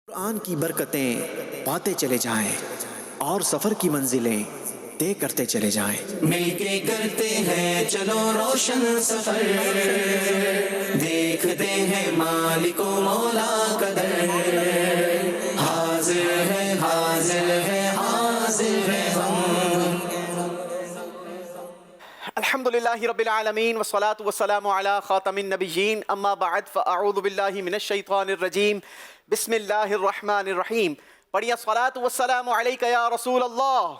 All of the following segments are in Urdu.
قرآن کی برکتیں پاتے چلے جائیں اور سفر کی منزلیں طے کرتے چلے جائیں۔ مل کے کرتے ہیں چلو روشن سفر، دیکھتے ہیں مالک و مولا کا در، حاضر ہے حاضر ہے حاضر ہے ہم۔ الحمد للہ رب العالمین والصلاة والسلام علی خاتم النبیین، اما بعد فاعوذ باللہ من الشیطان الرجیم، بسم اللہ الرحمن الرحیم۔ پڑھیے الصلاة والسلام علیک یا رسول اللہ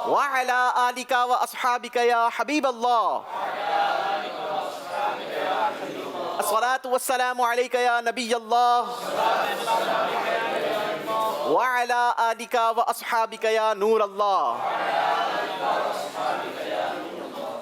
وعلی آلک و اصحابک یا حبیب اللہ، الصلاة والسلام علیک یا نبی اللہ وعلی آلک و اصحابک یا نور اللہ۔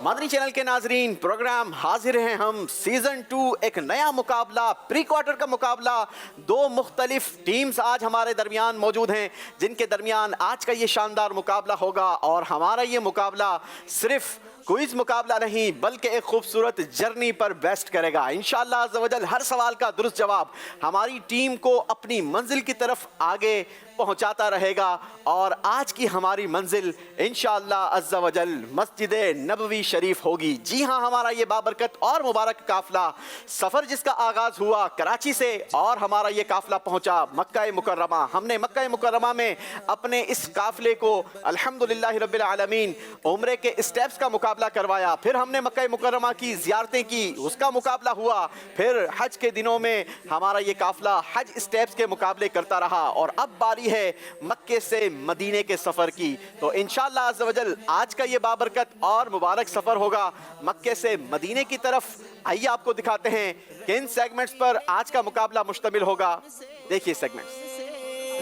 مدنی چینل کے ناظرین، پروگرام حاضر ہیں ہم سیزن 2، ایک نیا مقابلہ، پری کوارٹر کا مقابلہ۔ دو مختلف ٹیمز آج ہمارے درمیان موجود ہیں جن کے درمیان آج کا یہ شاندار مقابلہ ہوگا، اور ہمارا یہ مقابلہ صرف کوئز مقابلہ نہیں بلکہ ایک خوبصورت جرنی پر بیسٹ کرے گا۔ انشاءاللہ عز و جل ہر سوال کا درست جواب ہماری ٹیم کو اپنی منزل کی طرف آگے پہنچاتا رہے گا، اور آج کی ہماری منزل انشاءاللہ عز و جل مسجد نبوی شریف ہوگی۔ جی ہاں، ہمارا یہ بابرکت اور مبارک قافلہ سفر جس کا آغاز ہوا کراچی سے، اور ہمارا یہ قافلہ پہنچا مکہ مکرمہ۔ ہم نے مکہ مکرمہ میں اپنے اس قافلے کو الحمدللہ رب العالمین عمرے کے اسٹیپس کا مقابلہ کروایا، پھر ہم نے مکہ مکرمہ کی زیارتیں کی، اس کا مقابلہ ہوا، پھر حج کے دنوں میں ہمارا یہ قافلہ حج اسٹیپس کے مقابلے کرتا رہا، اور اب باری ہے مکے سے مدینے کے سفر کی۔ تو انشاءاللہ عز و جل آج کا یہ بابرکت اور مبارک سفر ہوگا مکے سے مدینے کی طرف۔ آئیے آپ کو دکھاتے ہیں کن سیگمنٹس پر آج کا مقابلہ مشتمل ہوگا۔ دیکھیے سیگمنٹس،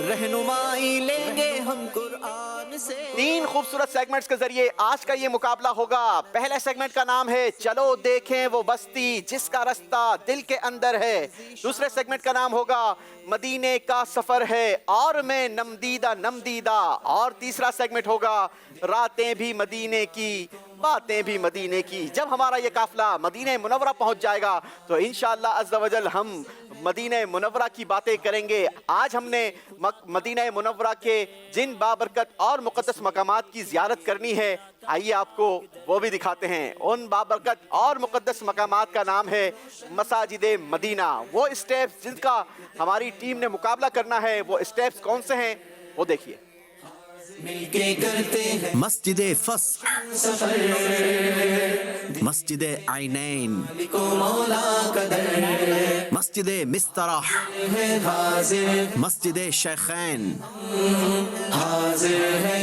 رہنمائی لیں گے ہم قرآن سے۔ 3 خوبصورت سیگمنٹس کے ذریعے آج کا یہ مقابلہ ہوگا۔ پہلے سیگمنٹ کا نام ہے چلو دیکھیں وہ بستی جس کا رستہ دل کے اندر ہے۔ دوسرے سیگمنٹ کا نام ہوگا مدینے کا سفر ہے اور میں نمدیدہ نمدیدہ، اور تیسرا سیگمنٹ ہوگا راتیں بھی مدینے کی باتیں بھی مدینے کی۔ جب ہمارا یہ قافلہ مدینہ منورہ پہنچ جائے گا تو انشاءاللہ عز و جل ہم مدینہ منورہ کی باتیں کریں گے۔ آج ہم نے مدینہ منورہ کے جن بابرکت اور مقدس مقامات کی زیارت کرنی ہے، آئیے آپ کو وہ بھی دکھاتے ہیں۔ ان بابرکت اور مقدس مقامات کا نام ہے مساجد مدینہ۔ وہ اسٹیپس جن کا ہماری ٹیم نے مقابلہ کرنا ہے، وہ اسٹیپس کون سے ہیں وہ دیکھیے۔ مل کے کرتے ہیں مسجد فصح، سفر، مسجد عینین، مالک و مولا کا در، مسجد مسترح، ہے حاضر مسجد شیخین، حاضر ہے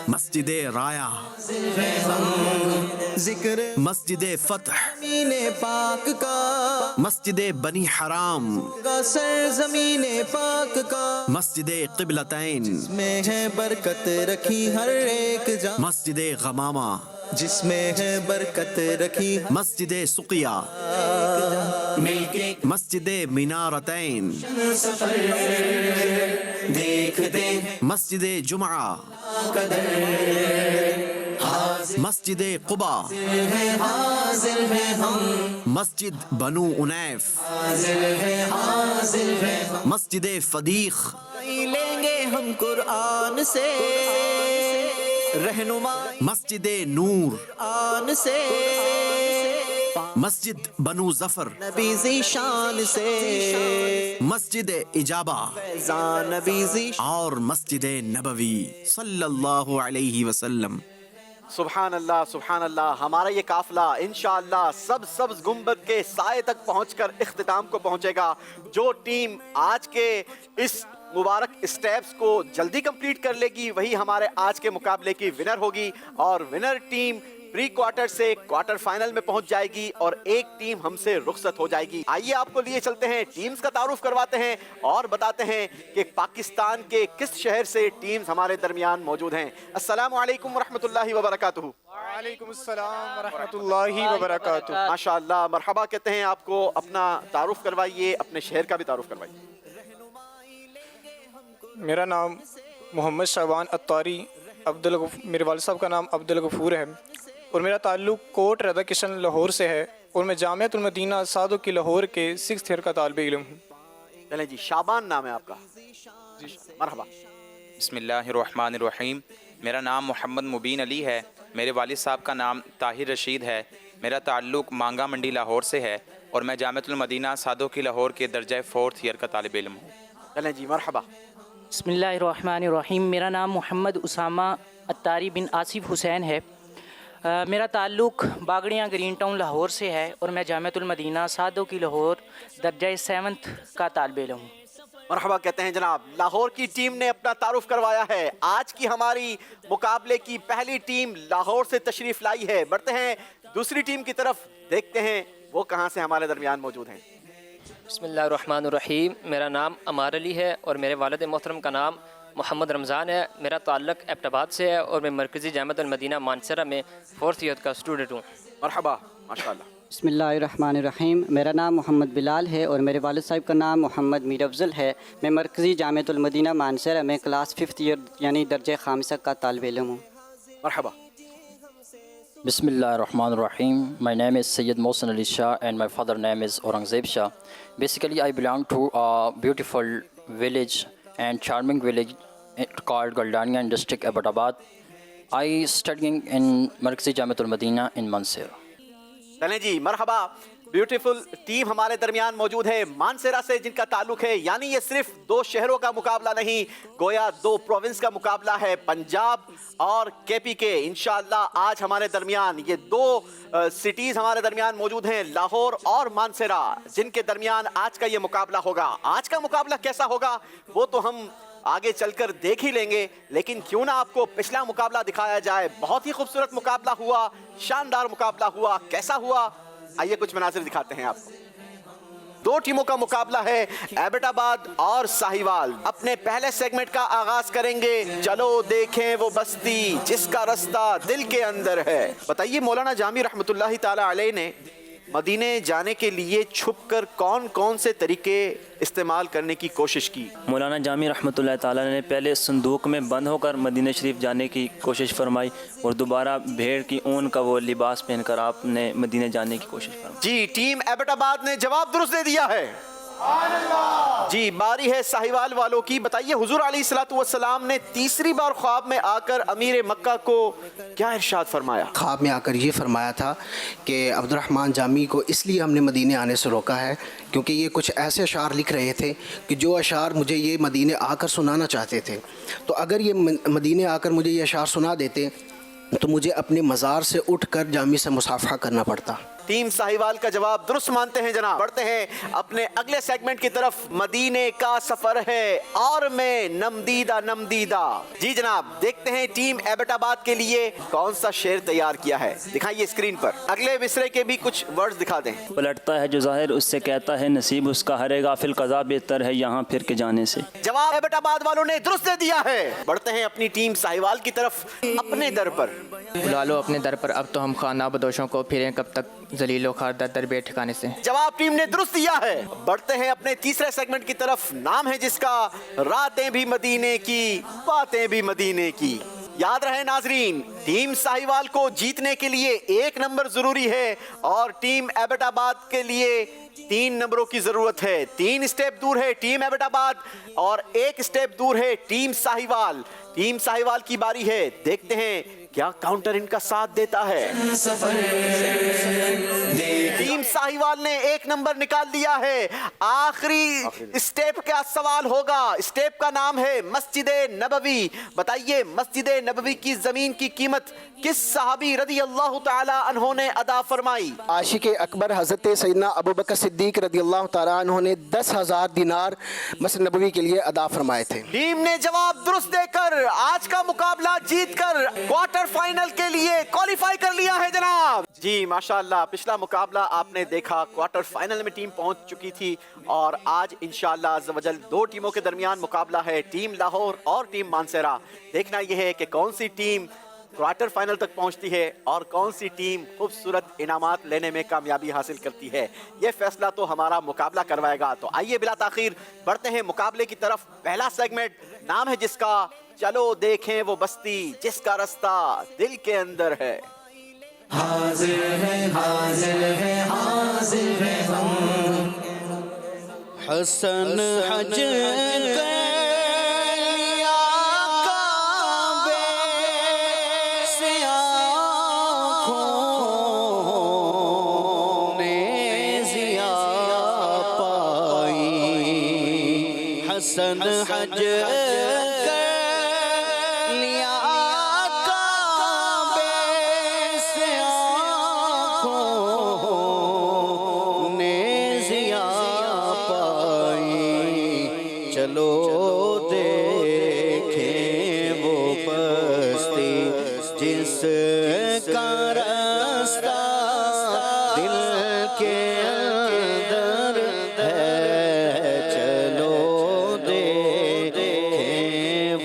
مسجد رایا، حاضر ہے ہم۔ ذکر مسجد فتح، زمین پاک کا، مسجد بنی حرام، سرزمین پاک کا، مسجد قبلتین، میں ہے برکت رکھی ہر ایک جان، مسجد غمامہ، جس میں ہے برکت رکھی مسجد سقیہ، مل کے مسجد مینارتین، سفر، دیکھتے ہیں مسجد جمعہ، قدر، مسجد قبا، حاضر ہے ہم، مسجد بنو انیف، حاضر ہے حاضر ہے ہم۔ مسجد فدیق، لیں گے ہم قرآن سے رہنمائی مسجد نور، قرآن سے، مسجد بنو ظفر، نبی ذیشان سے، مسجد اجابہ، فیضان نبی ذیشان۔ اور مسجد نبوی صلی اللہ علیہ وسلم۔ سبحان اللہ سبحان اللہ۔ ہمارا یہ قافلہ انشاءاللہ سبز گنبد کے سائے تک پہنچ کر اختتام کو پہنچے گا۔ جو ٹیم آج کے اس مبارک اسٹیپس کو جلدی کمپلیٹ کر لے گی وہی ہمارے آج کے مقابلے کی ونر ہوگی، اور ونر ٹیم پری کوارٹر سے کوارٹر فائنل میں پہنچ جائے گی، اور ایک ٹیم ہم سے رخصت ہو جائے گی۔ آئیے آپ کو لیے چلتے ہیں، ٹیمز کا تعارف کرواتے ہیں اور بتاتے ہیں کہ پاکستان کے کس شہر سے ٹیمز ہمارے درمیان موجود ہیں۔ السلام علیکم ورحمۃ اللہ وبرکاتہ۔ وعلیکم السلام ورحمۃ اللہ وبرکاتہ۔ ماشاءاللہ، مرحبا کہتے ہیں آپ کو۔ اپنا تعارف کروائیے، اپنے شہر کا بھی تعارف کروائیے۔ میرا نام محمد شعبان عطاری، میرے والد صاحب کا نام عبدالغفور ہے، اور میرا تعلق کوٹ رضا کشن لاہور سے ہے، اور میں جامعۃ المدینہ سعدو کی لاہور کے 6th ایئر کا طالب علم ہوں۔ چلیں جی، شابان نام ہے آپ کا، مرحبا. بسم اللہ الرحمن الرحیم. میرا نام محمد مبین علی ہے. میرے والد صاحب کا نام طاہر رشید ہے. میرا تعلق مانگا منڈی لاہور سے ہے اور میں جامعۃ المدینہ سادو کی لاہور کے درجہ 4th ایئر کا طالب علم ہوں. چلیں جی، مرحبا. بسم اللہ الرحمن الرحیم. میرا نام محمد اسامہ اتاری بن آصف حسین ہے. میرا تعلق باگڑیاں گرین ٹاؤن لاہور سے ہے اور میں جامعۃ المدینہ سادو کی لاہور درجہ 7th کا طالب علم ہوں. مرحبا کہتے ہیں جناب. لاہور کی ٹیم نے اپنا تعارف کروایا ہے. آج کی ہماری مقابلے کی پہلی ٹیم لاہور سے تشریف لائی ہے. بڑھتے ہیں دوسری ٹیم کی طرف، دیکھتے ہیں وہ کہاں سے ہمارے درمیان موجود ہیں. بسم اللہ الرحمن الرحیم. میرا نام عمار علی ہے اور میرے والد محترم کا نام محمد رمضان ہے. میرا تعلق ایبٹ آباد سے ہے اور میں مرکزی جامعۃ المدینہ مانسرہ میں 4th ایئر کا اسٹوڈنٹ ہوں. مرحبا، ماشاءاللہ. بسم اللہ الرحمن الرحیم. میرا نام محمد بلال ہے اور میرے والد صاحب کا نام محمد میر افضل ہے. میں مرکزی جامعۃ المدینہ مانسرہ میں کلاس 5th ایئر یعنی درجہ خامسہ کا طالب علم ہوں. مرحبا. بسم اللہ الرحمن الرحیم. My name is Sayyid Mohsen Ali Shah and my father name is Aurangzeb Shah. Basically, I belong to a beautiful village and charming village called Galdania in district Abbottabad. I studying in Markazi Jamiatul Madina in Mansehra. چلیں جی، مرحبا. بیوٹیفل ٹیم ہمارے درمیان موجود ہے مانسیرا سے، جن کا تعلق ہے، یعنی یہ صرف 2 شہروں کا مقابلہ نہیں، گویا 2 پروونس کا مقابلہ ہے، پنجاب اور KPK. انشاءاللہ آج ہمارے درمیان یہ 2 سٹیز ہمارے درمیان موجود ہیں، لاہور اور مانسیرا، جن کے درمیان آج کا یہ مقابلہ ہوگا. آج کا مقابلہ کیسا ہوگا وہ تو ہم آگے چل کر دیکھ ہی لیں گے، لیکن کیوں نہ آپ کو پچھلا مقابلہ دکھایا جائے. بہت ہی خوبصورت مقابلہ ہوا، شاندار مقابلہ ہوا. کیسا ہوا؟ آئیے کچھ مناظر دکھاتے ہیں آپ کو. 2 ٹیموں کا مقابلہ ہے، ایبٹ آباد اور ساہیوال. اپنے پہلے سیگمنٹ کا آغاز کریں گے. چلو دیکھیں وہ بستی جس کا رستہ دل کے اندر ہے. بتائیے مولانا جامی رحمۃ اللہ تعالی علیہ نے مدینے جانے کے لیے چھپ کر کون کون سے طریقے استعمال کرنے کی کوشش کی؟ مولانا جامی رحمۃ اللہ تعالیٰ نے پہلے صندوق میں بند ہو کر مدینہ شریف جانے کی کوشش فرمائی اور دوبارہ بھیڑ کی اون کا وہ لباس پہن کر آپ نے مدینہ جانے کی کوشش فرمائی. جی، ٹیم ایبٹ آباد نے جواب درست دے دیا ہے. جی، باری ہے ساہیوال والوں کی. بتائیے حضور علیہ الصلوۃ والسلام نے تیسری بار خواب میں آ کر امیر مکہ کو کیا ارشاد فرمایا؟ خواب میں آ کر یہ فرمایا تھا کہ عبد الرحمن جامی کو اس لیے ہم نے مدینے آنے سے روکا ہے کیونکہ یہ کچھ ایسے اشعار لکھ رہے تھے کہ جو اشعار مجھے یہ مدینے آ کر سنانا چاہتے تھے. تو اگر یہ مدینے آ کر مجھے یہ اشعار سنا دیتے تو مجھے اپنے مزار سے اٹھ کر جامی سے مصافحہ کرنا پڑتا. ٹیم ساہیوال کا جواب درست مانتے ہیں جناب. بڑھتے ہیں اپنے اگلے سیگمنٹ کی طرف. مدینے کا سفر ہے اور میں نمدیدہ نمدیدہ. جی جناب، دیکھتے ہیں ٹیم ایبٹ آباد کے لیے کون سا شعر تیار کیا ہے. دکھائیے اسکرین پر. اگلے مصرے کے بھی کچھ ورڈز دکھا دیں. پلٹتا ہے جو ظاہر اس سے کہتا ہے نصیب اس کا ہرے غافل قضا بہتر ہے یہاں پھر کے جانے سے. جواب ایبٹ آباد والوں نے درست دے دیا ہے. بڑھتے ہیں اپنی ٹیم ساہیوال کی طرف. اپنے در پر بلا لو اپنے در پر، اب تو ہم خانہ بدوشوں کو پھریں کب تک ذلیل و خوار در بے ٹھکانے سے. جواب ٹیم نے درست دیا ہے. بڑھتے ہیں اپنے تیسرے سیگمنٹ کی طرف. نام ہے جس کا راتیں بھی مدینے کی، باتیں بھی مدینے کی. یاد رہے ناظرین، ٹیم ساہیوال کو جیتنے کے لیے 1 نمبر ضروری ہے اور ٹیم ایبٹ آباد کے لیے 3 نمبروں کی ضرورت ہے. 3 اسٹیپ دور ہے ٹیم ایبٹ آباد اور 1 اسٹیپ دور ہے ٹیم ساہیوال. ٹیم ساہیوال کی باری ہے. دیکھتے ہیں کیا کاؤنٹر ان کا ساتھ دیتا ہے. ٹیم ساہیوال نے 1 نمبر نکال دیا ہے. آخری اسٹیپ کا سوال ہوگا. اسٹیپ کا نام ہے مسجد نبوی. بتائیے مسجد نبوی کی زمین کی قیمت کس صحابی رضی اللہ تعالی عنہ نے ادا فرمائی؟ عاشق اکبر حضرت سیدنا ابوبکر صدیق رضی اللہ تعالیٰ عنہ نے 10,000 دینار مسجد نبوی کے لیے ادا فرمائے تھے. ٹیم نے جواب درست دے کر آج کا مقابلہ جیت کر کوارٹر فائنل کے لیے کوالیفائی کر لیا ہے جناب. جی ماشاءاللہ، پچھلا مقابلہ آپ نے دیکھا، کوارٹر فائنل میں ٹیم پہنچ چکی تھی اور آج انشاءاللہ عز و جل 2 ٹیموں کے درمیان مقابلہ ہے، ٹیم لاہور اور ٹیم مانسیرا. دیکھنا یہ ہے کہ کون سی ٹیم کوارٹر فائنل تک پہنچتی ہے اور کون سی ٹیم خوبصورت انعامات لینے میں کامیابی حاصل کرتی ہے. یہ فیصلہ تو ہمارا مقابلہ کروائے گا. تو آئیے بلا تاخیر بڑھتے ہیں مقابلے کی طرف. پہلا سیگمنٹ نام ہے جس کا چلو دیکھیں وہ بستی جس کا رستہ دل کے اندر ہے. حاضر ہے حاضر ہے حاضر ہے ہم، حسن حج کیا کعبے سے آنکھوں نے ضیا پائی حسن حج لیا کعبے سے آنکھوں نے ضیا چلو دیکھیں وہ بستی جس کا راستہ دل کے اندر ہے چلو دیکھیں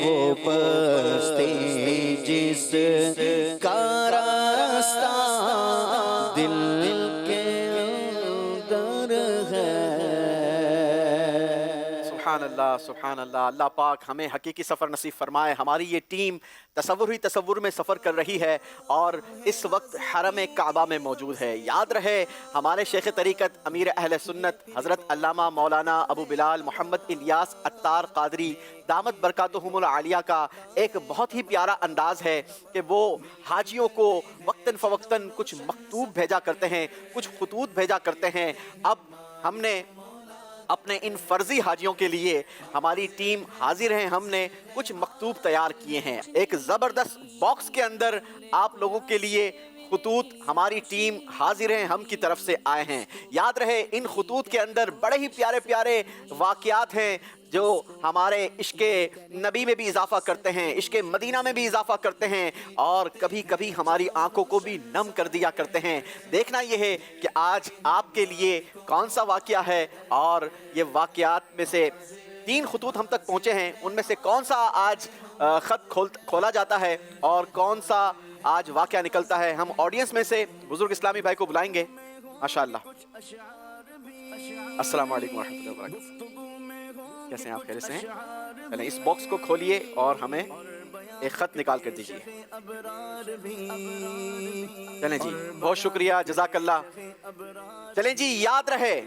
وہ بستی جس کا راستہ دل کے اندر ہے۔ سبحان اللہ، اللہ پاک ہمیں حقیقی سفر نصیب فرمائے۔ ہماری یہ ٹیم تصور ہی تصور میں سفر کر رہی ہے اور اس وقت حرم کعبہ میں موجود ہے۔ یاد رہے ہمارے شیخ طریقت امیر اہل سنت حضرت علامہ مولانا ابو بلال محمد الیاس عطار قادری دامت برکاتہم العالیہ کا ایک بہت ہی پیارا انداز ہے کہ وہ حاجیوں کو وقتاً فوقتاً کچھ مکتوب بھیجا کرتے ہیں، کچھ خطوط بھیجا کرتے ہیں۔ اب ہم نے اپنے ان فرضی حاجیوں کے لیے ہماری ٹیم حاضر ہیں، ہم نے کچھ مکتوب تیار کیے ہیں۔ ایک زبردست باکس کے اندر آپ لوگوں کے لیے خطوط ہماری ٹیم حاضر ہیں، ہم کی طرف سے آئے ہیں۔ یاد رہے ان خطوط کے اندر بڑے ہی پیارے پیارے واقعات ہیں جو ہمارے عشق نبی میں بھی اضافہ کرتے ہیں، عشق مدینہ میں بھی اضافہ کرتے ہیں اور کبھی کبھی ہماری آنکھوں کو بھی نم کر دیا کرتے ہیں۔ دیکھنا یہ ہے کہ آج آپ کے لیے کون سا واقعہ ہے اور یہ واقعات میں سے 3 خطوط ہم تک پہنچے ہیں، ان میں سے کون سا آج خط کھولا جاتا ہے اور کون سا آج واقعہ نکلتا ہے۔ ہم آڈینس میں سے بزرگ اسلامی بھائی کو بلائیں گے۔ ماشاءاللہ، السلام علیکم ورحمۃ اللہ وبرکاتہ۔ کیسے ہیں آپ؟ خیریت سے ہیں؟ پہلے اس باکس کو کھولیے اور ہمیں ایک خط نکال کر دیجیے۔ چلیں جی، بہت شکریہ، جزاک اللہ۔ چلیں جی، یاد رہے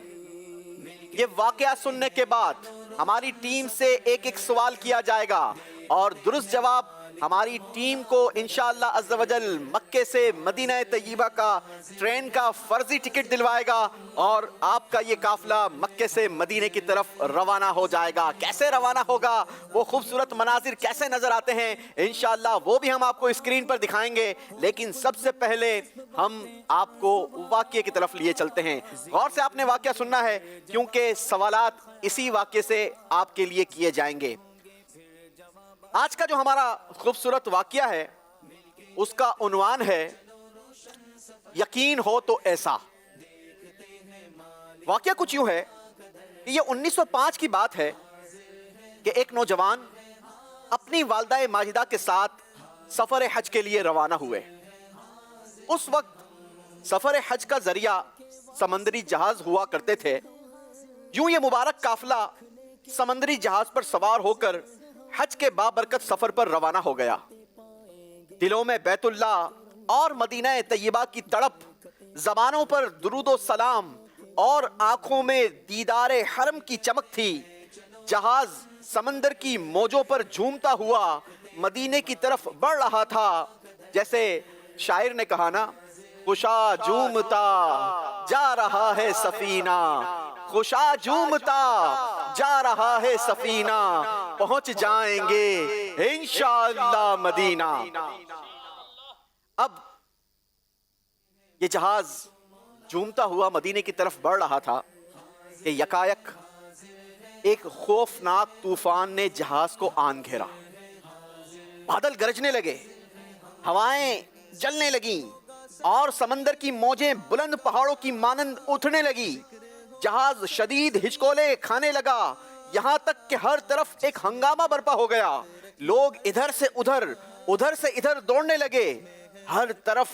یہ واقعہ سننے کے بعد ہماری ٹیم سے ایک ایک سوال کیا جائے گا اور درست جواب ہماری ٹیم کو انشاءاللہ عز و جل مکے سے مدینہ طیبہ کا ٹرین کا فرضی ٹکٹ دلوائے گا اور آپ کا یہ قافلہ مکے سے مدینے کی طرف روانہ ہو جائے گا۔ کیسے روانہ ہوگا، وہ خوبصورت مناظر کیسے نظر آتے ہیں، انشاءاللہ وہ بھی ہم آپ کو اسکرین پر دکھائیں گے، لیکن سب سے پہلے ہم آپ کو واقعے کی طرف لیے چلتے ہیں۔ غور سے آپ نے واقعہ سننا ہے کیونکہ سوالات اسی واقعے سے آپ کے لیے کیے جائیں گے۔ آج کا جو ہمارا خوبصورت واقعہ ہے اس کا عنوان ہے یقین ہو تو ایسا۔ واقعہ کچھ یوں ہے کہ یہ 1905 کی بات ہے کہ ایک نوجوان اپنی والدہ ماجدہ کے ساتھ سفر حج کے لیے روانہ ہوئے۔ اس وقت سفر حج کا ذریعہ سمندری جہاز ہوا کرتے تھے۔ یوں یہ مبارک قافلہ سمندری جہاز پر سوار ہو کر حج کے بابرکت سفر پر روانہ ہو گیا۔ دلوں میں بیت اللہ اور مدینہ طیبہ کی تڑپ، زبانوں پر درود و سلام اور آنکھوں میں دیدار حرم کی چمک تھی۔ جہاز سمندر کی موجوں پر جھومتا ہوا مدینے کی طرف بڑھ رہا تھا۔ جیسے شاعر نے کہا نا، خوشا جھومتا جا رہا ہے سفینہ، خوشا جھومتا جا رہا ہے سفینہ، پہنچ جائیں گے انشاءاللہ مدینہ۔ اب یہ جہاز جھومتا ہوا مدینے کی طرف بڑھ رہا تھا کہ یکایک ایک خوفناک طوفان نے جہاز کو آن گھیرا۔ بادل گرجنے لگے، ہوائیں جلنے لگیں اور سمندر کی موجیں بلند پہاڑوں کی مانند اٹھنے لگی۔ جہاز شدید ہچکولے کھانے لگا، یہاں تک کہ ہر طرف ایک ہنگامہ برپا ہو گیا۔ لوگ ادھر سے ادھر، ادھر سے ادھر دوڑنے لگے۔ ہر طرف،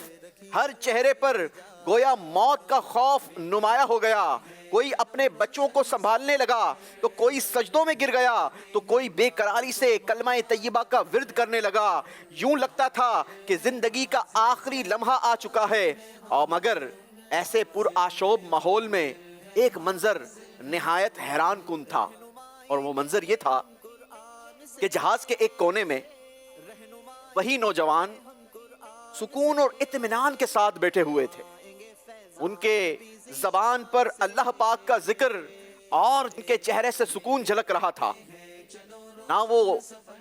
ہر چہرے پر گویا موت کا خوف نمایاں ہو گیا۔ کوئی اپنے بچوں کو سنبھالنے لگا تو کوئی سجدوں میں گر گیا تو کوئی بے قراری سے کلمہ طیبہ کا ورد کرنے لگا۔ یوں لگتا تھا کہ زندگی کا آخری لمحہ آ چکا ہے، اور مگر ایسے پرآشوب ماحول میں ایک منظر نہایت حیران کن تھا، اور وہ منظر یہ تھا کہ جہاز کے ایک کونے میں وہی نوجوان سکون اور اطمینان کے ساتھ بیٹھے ہوئے تھے. ان کے زبان پر اللہ پاک کا ذکر اور ان کے چہرے سے سکون جھلک رہا تھا. نہ وہ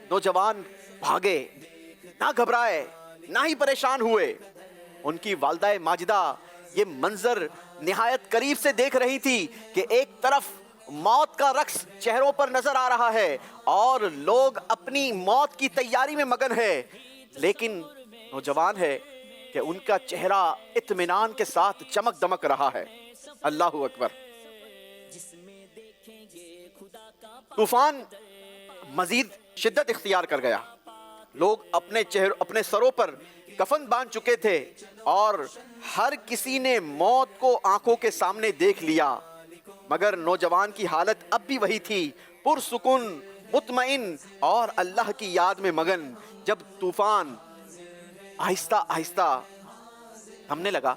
نوجوان بھاگے، نہ گھبرائے، نہ ہی پریشان ہوئے. ان کی والدہ ماجدہ یہ منظر نہایت قریب سے دیکھ رہی تھی کہ ایک طرف موت کا رقص چہروں پر نظر آ رہا ہے اور لوگ اپنی موت کی تیاری میں مگن ہے، لیکن نوجوان ہے کہ ان کا چہرہ اطمینان کے ساتھ چمک دمک رہا ہے. اللہ اکبر. طوفان مزید شدت اختیار کر گیا. لوگ اپنے سروں پر کفن باندھ چکے تھے اور ہر کسی نے موت کو آنکھوں کے سامنے دیکھ لیا، مگر نوجوان کی حالت اب بھی وہی تھی، پرسکون، مطمئن اور اللہ کی یاد میں مگن. جب طوفان آہستہ آہستہ تھمنے لگا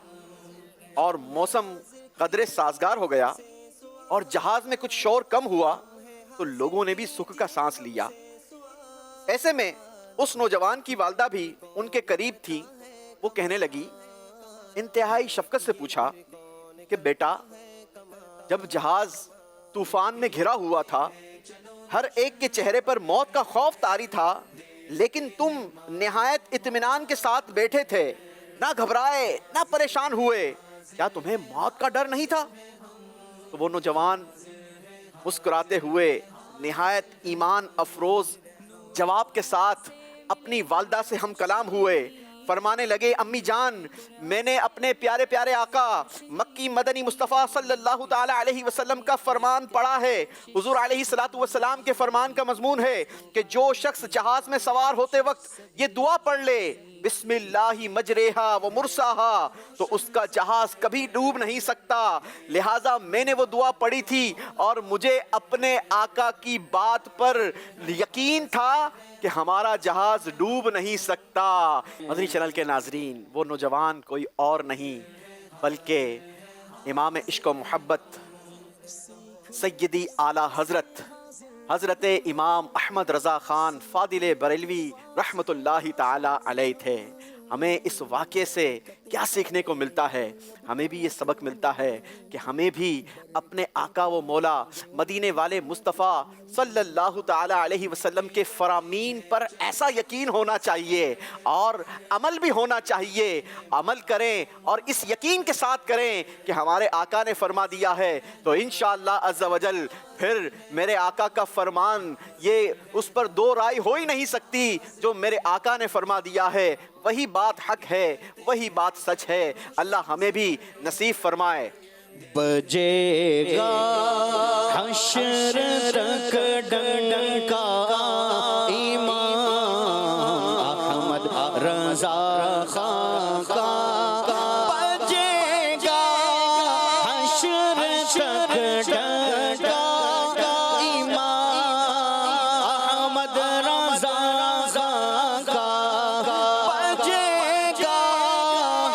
اور موسم قدرے سازگار ہو گیا اور جہاز میں کچھ شور کم ہوا تو لوگوں نے بھی سکھ کا سانس لیا. ایسے میں اس نوجوان کی والدہ بھی ان کے قریب تھی. وہ کہنے لگی، انتہائی شفقت سے پوچھا کہ بیٹا، جب جہاز طوفان میں گھرا ہوا تھا، ہر ایک کے چہرے پر موت کا خوف طاری تھا، لیکن تم نہایت اطمینان کے ساتھ بیٹھے تھے، نہ گھبرائے، نہ پریشان ہوئے، کیا تمہیں موت کا ڈر نہیں تھا؟ تو وہ نوجوان مسکراتے ہوئے نہایت ایمان افروز جواب کے ساتھ اپنی والدہ سے ہم کلام ہوئے. فرمانے لگے، امی جان، میں نے اپنے پیارے پیارے آقا مکی مدنی مصطفیٰ صلی اللہ تعالی علیہ وسلم کا فرمان پڑھا ہے. حضور علیہ الصلوۃ والسلام کے فرمان کا مضمون ہے کہ جو شخص جہاز میں سوار ہوتے وقت یہ دعا پڑھ لے، بسم اللہ مجریہا و مرساہا، تو اس کا جہاز کبھی ڈوب نہیں سکتا. لہٰذا میں نے وہ دعا پڑھی تھی اور مجھے اپنے آقا کی بات پر یقین تھا کہ ہمارا جہاز ڈوب نہیں سکتا. مدنی چینل کے ناظرین، وہ نوجوان کوئی اور نہیں بلکہ امام عشق و محبت سیدی اعلیٰ حضرت امام احمد رضا خان فاضل بریلوی رحمت اللہ تعالی علیہ تھے. ہمیں اس واقعے سے کیا سیکھنے کو ملتا ہے؟ ہمیں بھی یہ سبق ملتا ہے کہ ہمیں بھی اپنے آقا و مولا مدینے والے مصطفیٰ صلی اللہ تعالی علیہ وسلم کے فرامین پر ایسا یقین ہونا چاہیے اور عمل بھی ہونا چاہیے. عمل کریں اور اس یقین کے ساتھ کریں کہ ہمارے آقا نے فرما دیا ہے تو انشاءاللہ عز و جل پھر میرے آقا کا فرمان یہ اس پر دو رائے ہو ہی نہیں سکتی. جو میرے آقا نے فرما دیا ہے وہی بات حق ہے، وہی بات سچ ہے. اللہ ہمیں بھی نصیب فرمائے. بجے گا حشر تک ڈنکا امام احمد رضا خان کا، بجے گا حشر تک ڈنکا امام احمد رضا خان کا، بجے گا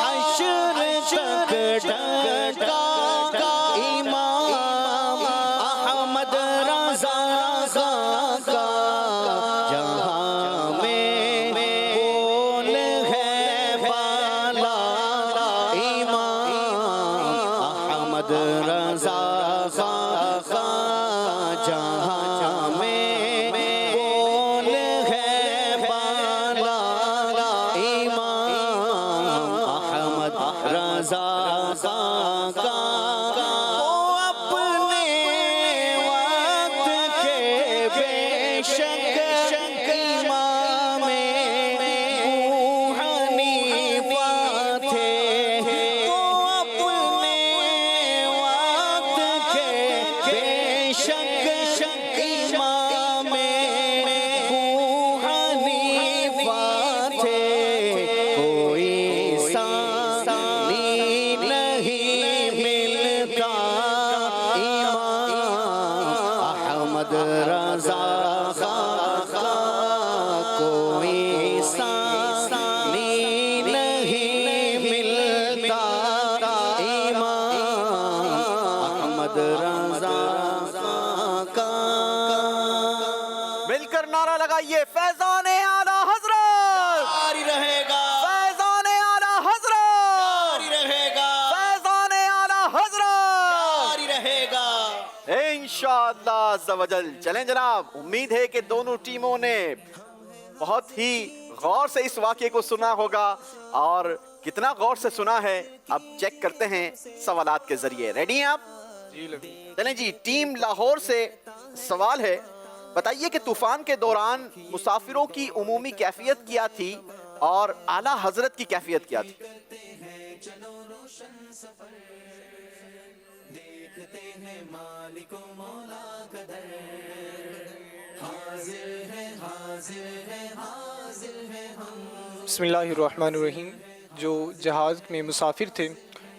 حشر تک ڈنکا امام احمد رضا خان کا. جہاں میں بول ہے بالا امام احمد رضا خان کا، جہاں میں بول ہے بالا امام احمد رضا خان کا. وہ اپنے وقت کے بے شک امام ابو حنیفہ تھے. وہ اپنے وقت کے بے شک امام ابو حنیفہ تھے. کوئی ثانی نہیں ملتا امام احمد رضا خان کا، کوئی ثانی نہیں ملتا امام احمد رضا مل کر نعرہ لگائیے، فیضان اعلیٰ حضرت جاری رہے گا، فیضان اعلیٰ حضرت جاری رہے گا، فیضان اعلیٰ حضرت جاری رہے گا انشاءاللہ عز و جل۔ چلیں جناب، امید ہے کہ دونوں ٹیموں نے بہت ہی غور سے اس واقعے کو سنا ہوگا، اور کتنا غور سے سنا ہے اب چیک کرتے ہیں سوالات کے ذریعے۔ ریڈی ہیں آپ؟ چلیں جی، ٹیم لاہور سے سوال ہے، بتائیے کہ طوفان کے دوران مسافروں کی عمومی کیفیت کیا تھی اور اعلیٰ حضرت کی کیفیت کیا تھی؟ بسم اللہ الرحمن الرحیم۔ جو جہاز میں مسافر تھے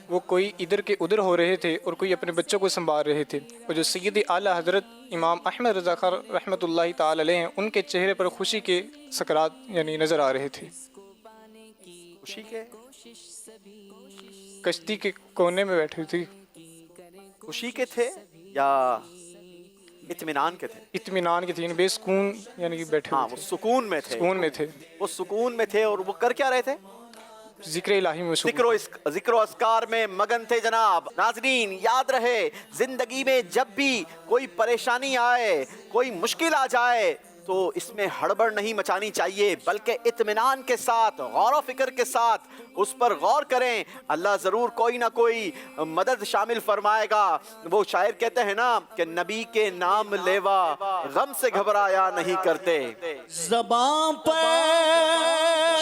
وہ کوئی ادھر کے ادھر ہو رہے تھے اور کوئی اپنے بچوں کو سنبھال رہے تھے، اور جو سید اعلیٰ حضرت امام احمد رضا خان رحمۃ اللہ تعالی علیہ ہیں، ان کے چہرے پر خوشی کے سکرات یعنی نظر آ رہے تھے۔ خوشی کے کشتی کے کونے میں بیٹھے تھے۔ خوشی کے تھے یا اطمینان کے تھے؟ اطمینان کے تھے، یعنی بے سکون یعنی کہ بیٹھے ہاں، وہ سکون میں تھے، سکون میں تھے، وہ سکون میں تھے۔ اور وہ کر کیا رہے تھے؟ ذکر الہی میں ذکر و اذکار میں مگن تھے جناب۔ ناظرین یاد رہے، زندگی میں جب بھی کوئی پریشانی آئے، کوئی مشکل آ جائے تو اس میں ہڑبڑ نہیں مچانی چاہیے، بلکہ اطمینان کے ساتھ، غور و فکر کے ساتھ اس پر غور کریں، اللہ ضرور کوئی نہ کوئی مدد شامل فرمائے گا۔ وہ شاعر کہتے ہیں نا کہ نبی کے نام لیوا غم سے گھبرایا نہیں کرتے۔ زباں پر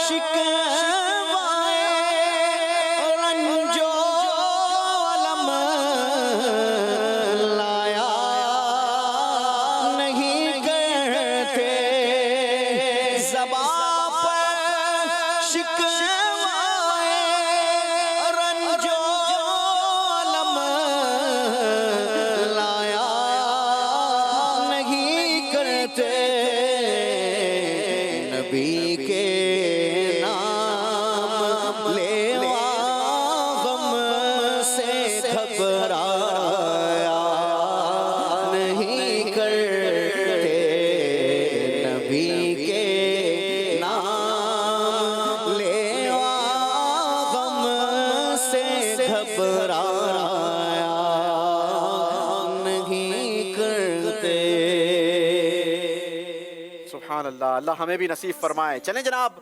شکوائے رنج و علم لایا نہیں کرتے، زباں پر شکوائے رنج و علم لایا نہیں کرتے، نبی کے نام لیوا غم سے گھبرایا نہیں کرتے، نبی کے نام لیوا غم سے گھبرایا نہیں کرتے۔ سبحان اللہ، اللہ ہمیں بھی نصیب فرمائے۔ چلیں جناب،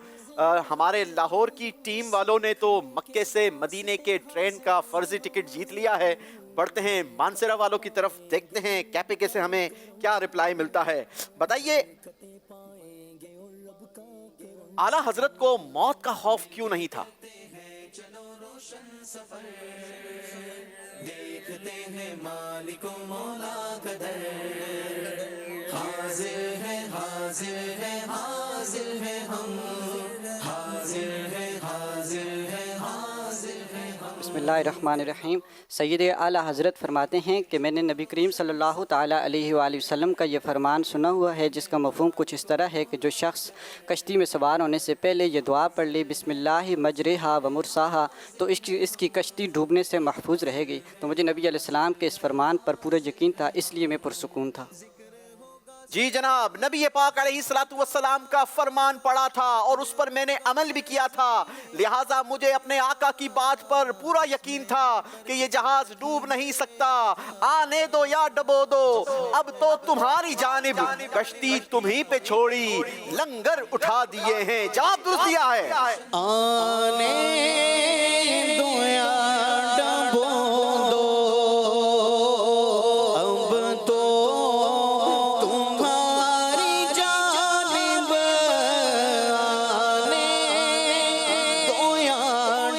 ہمارے لاہور کی ٹیم والوں نے تو مکے سے مدینے کے ٹرین کا فرضی ٹکٹ جیت لیا ہے۔ بڑھتے ہیں مانسرا والوں کی طرف، دیکھتے ہیں کیپیکے سے ہمیں کیا رپلائی ملتا ہے۔ بتائیے اعلیٰ حضرت کو موت کا خوف کیوں نہیں تھا؟ بسم اللہ الرحمن الرحیم۔ سید اعلیٰ حضرت فرماتے ہیں کہ میں نے نبی کریم صلی اللہ تعالیٰ علیہ وآلہ وسلم کا یہ فرمان سنا ہوا ہے، جس کا مفہوم کچھ اس طرح ہے کہ جو شخص کشتی میں سوار ہونے سے پہلے یہ دعا پڑھ لے، بسم اللہ مجریہا و مرساہا، تو اس کی کشتی ڈوبنے سے محفوظ رہے گی۔ تو مجھے نبی علیہ السلام کے اس فرمان پر پورا یقین تھا، اس لیے میں پرسکون تھا۔ جی جناب، نبی پاک علیہ السلام کا فرمان پڑھا تھا اور اس پر میں نے عمل بھی کیا تھا، لہٰذا مجھے اپنے آقا کی بات پر پورا یقین تھا کہ یہ جہاز ڈوب نہیں سکتا۔ آنے دو یا ڈبو دو، اب تو تمہاری جانب کشتی تمہیں پہ چھوڑی، لنگر اٹھا دیے ہیں۔ جواب درست دیا ہے۔ آنے دو یا ڈبو دو، اب تو تمہاری جانب، آنے دو یا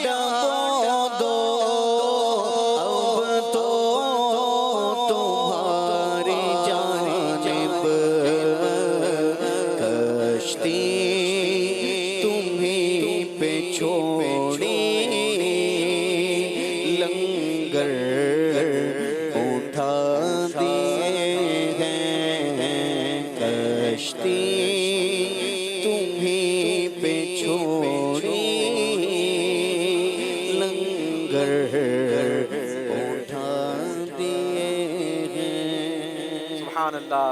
ڈبو دو، اب تو تمہاری جانب کشتی تمہیں پہ چھوڑی، لنگر اٹھا دیے ہیں، کشتی تمہیں پہ چھوڑی، لنگر اٹھا دیے ہیں۔ سبحان اللہ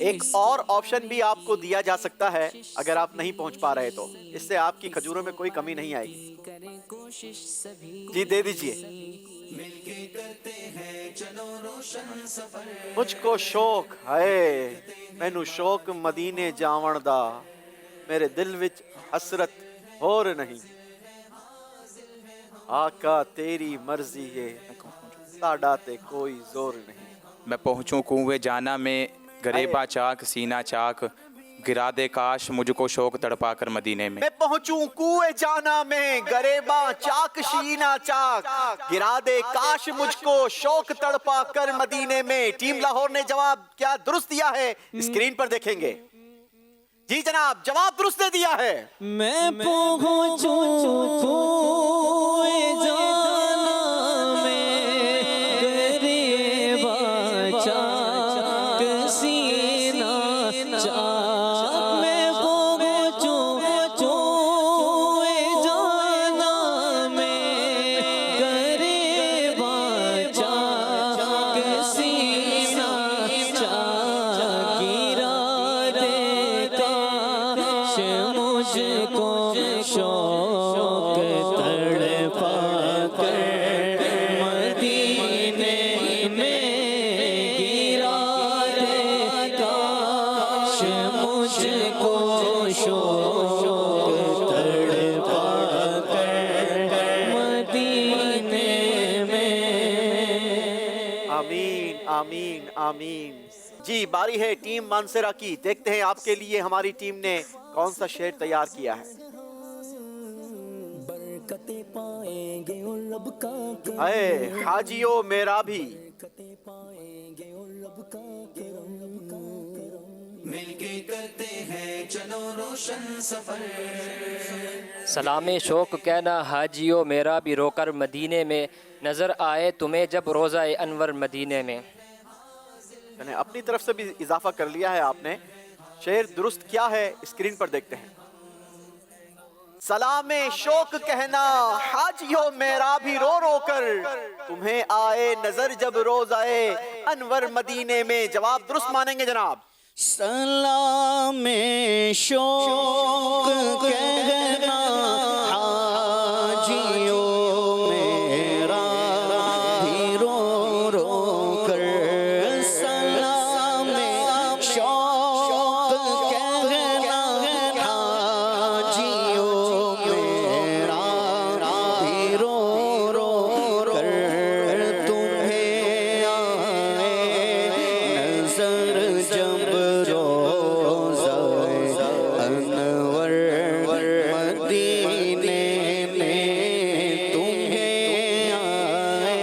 ایک اور آپشن بھی آپ کو دیا جا سکتا ہے اگر آپ نہیں پہنچ پا رہے تو، اس سے آپ کی کھجوروں میں کوئی کمی نہیں آئے گی. جی دے دیجئے. مجھ کو شوق ہے مینو شوق مدینے جاون دا، میرے دل وچ حسرت اور نہیں. آقا تیری مرضی ہے ساڈا تے کوئی زور نہیں. میں پہنچوں کنویں جانا میں گریباں چاک سینہ چاک، گرا دے کاش مجھ کو شوق تڑپا کر مدینے میں. میں پہنچوں کنویں جانا میں گریباں چاک شینہ چاک، گرا دے کاش مجھ کو شوق تڑپا کر مدینے میں. ٹیم لاہور نے جواب کیا درست دیا ہے اسکرین پر دیکھیں گے. جی جناب جواب درست دے دیا ہے. میں پہنچوں کنویں جانا میں گریباں چاک سینہ چاک، میں پہنچوں کنویں جانا میں گریباں چاک سینہ چاک، گرا دے کاش مجھ کو شوق تڑپا کر مدینے میں، گرا دے کاش مجھ کو شوق تڑپا کر مدینے میں. آمین آمین آمین. جی باری ہے ٹیم مانسرا کی. دیکھتے ہیں آپ کے لیے ہماری ٹیم نے کون سا شعر تیار کیا ہے. برکتیں پائیں گے اور لب کا اے حاجیو میرا بھی پائیں گے اور لب کا مل کے کرتے ہیں چلو روشن سفر. سلام شوق کہنا حاجیو میرا بھی رو کر مدینے میں، نظر آئے تمہیں جب روزہ انور مدینے میں. یعنی اپنی طرف سے بھی اضافہ کر لیا ہے آپ نے. شعر درست کیا ہے اسکرین پر دیکھتے ہیں. سلام شوق کہنا حاجیو میرا بھی رو رو کر، تمہیں آئے نظر جب روزہ انور مدینے میں. جواب درست مانیں گے جناب. سلام شوق کہنا حاجیو میرا بھی رو رو کر، سلام شوق کہنا حاجیو میرا بھی رو رو کر، تمہیں آئے نظر جب روزہ انور مدینے میں، تمہیں آئے